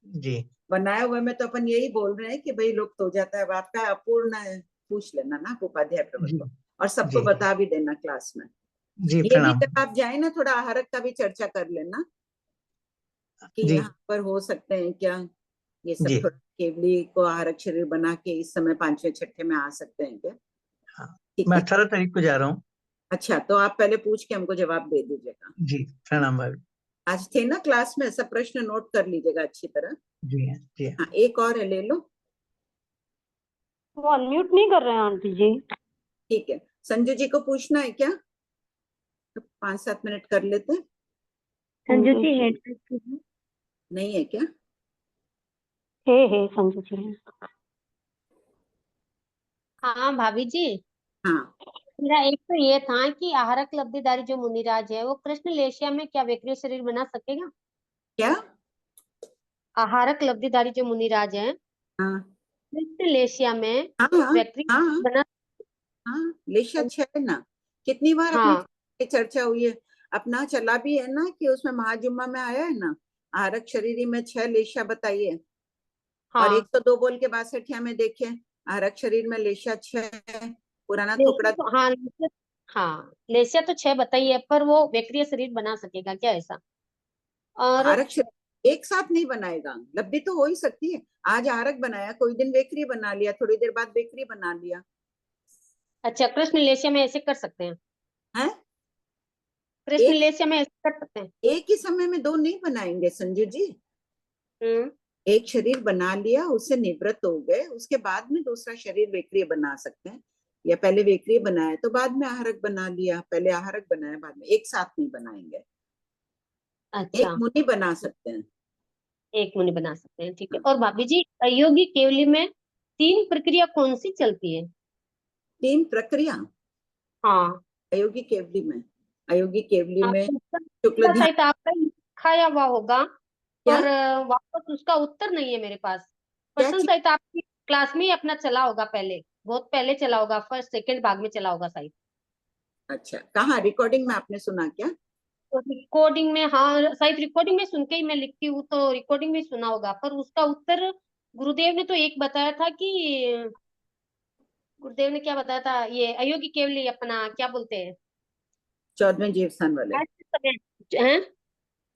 जी। बनाए हुए में तो अपन यही बोल रहे हैं कि भाई लुप्त हो जाता है। अब आपका अपूर्ण है, पूछ लेना ना आप उपाध्याय प्रबंध, और सबको जी बता भी देना क्लास में। जी ये भी प्रणाम। जब आप जाए ना, थोड़ा आहारक का भी चर्चा कर लेना कि जी यहाँ पर हो सकते हैं क्या ये सब, जी थोड़ा केवली को आहारक शरीर बना के इस समय 5वें 6ठे में आ सकते हैं क्या? हाँ, ठीक मैं है। 18 तारीख को जा रहा हूँ। अच्छा, तो आप पहले पूछ के हमको जवाब दे दीजिएगा। जी प्रणाम भाभी। आज थे ना क्लास में, सब प्रश्न नोट कर लीजिएगा अच्छी तरह। जी जी। हाँ एक और है, ले लो। वो अनम्यूट नहीं कर रहे हैं आंटी जी। ठीक है, संजू जी को पूछना है क्या? तो 5-7 मिनट कर लेते हैं। संजू जी हेड नहीं है क्या? है संजू जी है। हाँ भाभी जी, हाँ मेरा एक तो ये था कि आहारक लब्धिधारी जो मुनिराज है वो कृष्ण लेशिया में क्या वैक्रिय शरीर बना सकेगा? क्या? आहारक लब्धिधारी जो मुनिराज है हाँ कृष्ण लेशिया में हाँ वैक्रिय हाँ बना। हाँ, लेशा 6 ना, कितनी बार हाँ अपनी चर्चा हुई है, अपना चला भी है ना कि उसमें महाजुम्मा में आया है ना, आहारक शरीरी में 6 लेशा बताइए। हाँ और 102 बोल के 62 में देखे, आहारक शरीर में लेशा 6, पुराना लेशिया थोकड़ा। तो हाँ लेशिया तो 6 बताइए, पर वो वैक्रिय शरीर बना सकेगा क्या ऐसा? और आहारक शरीर एक साथ नहीं बनाएगा, लब्धि तो हो ही सकती है। आज आहारक बनाया, कोई दिन वेकरी बना लिया, थोड़ी देर बाद बेकरी बना लिया। अच्छा, कृष्ण लेशिया में ऐसे कर सकते हैं? हैं? कृष्ण एक लेशिया में ऐसे कर सकते हैं? एक ही समय में 2 नहीं बनाएंगे संजू जी। एक शरीर बना लिया, उससे निवृत्त हो गए, उसके बाद में दूसरा शरीर वेक्रिय बना सकते हैं, या पहले वेक्रिय बनाया तो बाद में आहारक बना लिया, पहले आहारक बनाया बाद में, एक साथ नहीं बनाएंगे। अच्छा, एक मुनि बना सकते हैं। एक मुनि बना सकते हैं, ठीक है। और भाभी जी, अयोगी केवली में 3 प्रक्रिया कौन सी चलती है? 3 प्रक्रिया? हाँ अयोगी केवली में, अयोगी केवली में शुक्ल आपका ध्यान। शायद आपका लिखाया हुआ होगा, क्या पर वापस उसका उत्तर नहीं है मेरे पास। क्या पर्सन चीज? शायद आपकी क्लास में ही अपना चला होगा, पहले बहुत पहले चला होगा, फर्स्ट सेकंड भाग में चला होगा शायद। अच्छा, कहाँ रिकॉर्डिंग में आपने सुना क्या? तो रिकॉर्डिंग में, हाँ शायद रिकॉर्डिंग में सुन के ही मैं लिखती हूँ, तो रिकॉर्डिंग में सुना होगा, पर उसका उत्तर गुरुदेव ने तो एक बताया था कि, गुरुदेव ने क्या बताया था, ये अयोगी केवली अपना क्या बोलते हैं, 14वें जीव स्थान वाले हैं?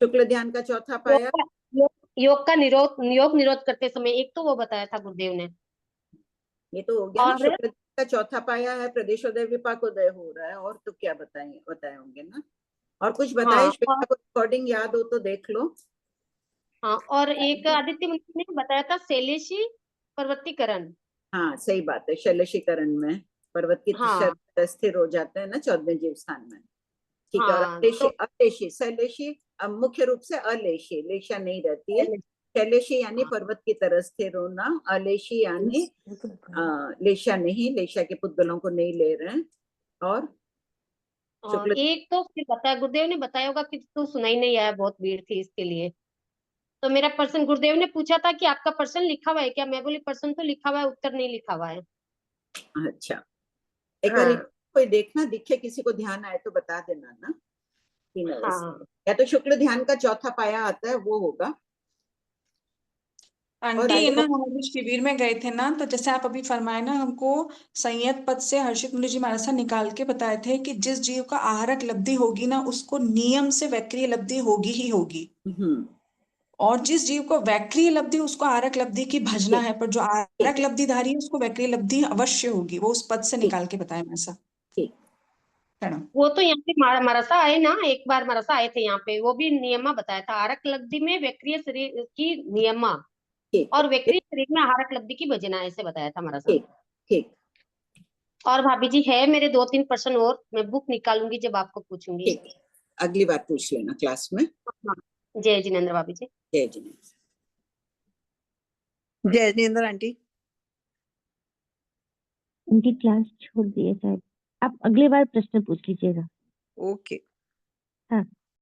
शुक्ल ध्यान का चौथा पाया। योग का निरोध, योग निरोध करते समय एक तो वो बताया था गुरुदेव ने। ये तो हो गया ना, और शुक्ल ध्यान का चौथा पाया है, प्रदेशोदय विपाकोदय हो रहा है, और तो क्या बताए होंगे ना, और कुछ बताए हाँ, श्वेता को रिकॉर्डिंग याद हो तो देख लो। हाँ, और एक आदित्य मुनि ने बताया था शैलेशी पर्वतीकरण। हाँ सही बात है, शैलशीकरण में पर्वत की हाँ स्थिर हो जाते हैं ना 14वें जीव स्थान में। ठीक है। और हाँ, तो अलेशी शैलेशी मुख्य रूप से अलेशी, लेशा नहीं रहती है। शैलेशी यानी पर्वत की तरह स्थिर होना, अलेशी यानी लेशा नहीं, लेशा के पुद्गलों को नहीं ले रहे हैं। और एक तो फिर बताया, गुरुदेव ने बताया होगा कि तो सुनाई नहीं आया, बहुत भीड़ थी इसके लिए। तो मेरा पर्सन, गुरुदेव ने पूछा था कि आपका पर्सन लिखा हुआ है क्या? मैं बोली पर्सन तो लिखा हुआ है, उत्तर नहीं लिखा हुआ है। अच्छा, एक बार कोई देखना, दिखे किसी को ध्यान आए तो बता देना ना। हाँ या तो शुक्ल ध्यान का चौथा पाया आता है, वो होगा। आंटी ये ना हम अभी शिविर में गए थे ना, तो जैसे आप अभी फरमाए ना, हमको संयत पद से हर्षित मुनि जी महाराज निकाल के बताए थे कि जिस जीव का आहारक लब्धि होगी ना, उसको नियम से वैक्रिय लब्धि होगी ही होगी, और जिस जीव को वैक्रिय लब्धि, उसको आहारक लब्धि की भजना है, पर जो आहारक लब्धिधारी है उसको वैक्रिय लब्धि अवश्य होगी। वो उस पद से निकाल के बताया ऐसा। ठीक, वो तो यहाँ पे मरसा आए ना, एक बार मरसा आए थे यहाँ पे, वो भी नियमा बताया था। आहारक लब्धि में व्यक्रिय शरीर की नियमा और व्यक्रिय शरीर में आहारक लब्धि की भजना, ऐसे बताया था मरसा। ठीक। और भाभी जी है मेरे 2-3 प्रश्न और, मैं बुक निकालूंगी जब आपको पूछूंगी। अगली बार पूछ लेना क्लास में। हाँ, जय जिनेंद्र भाभी जी। जय जिनेंद्र। जय जिनेंद्र आंटी। उनकी क्लास छोड़ दी है शायद, आप अगली बार प्रश्न पूछ लीजिएगा। ओके। हाँ।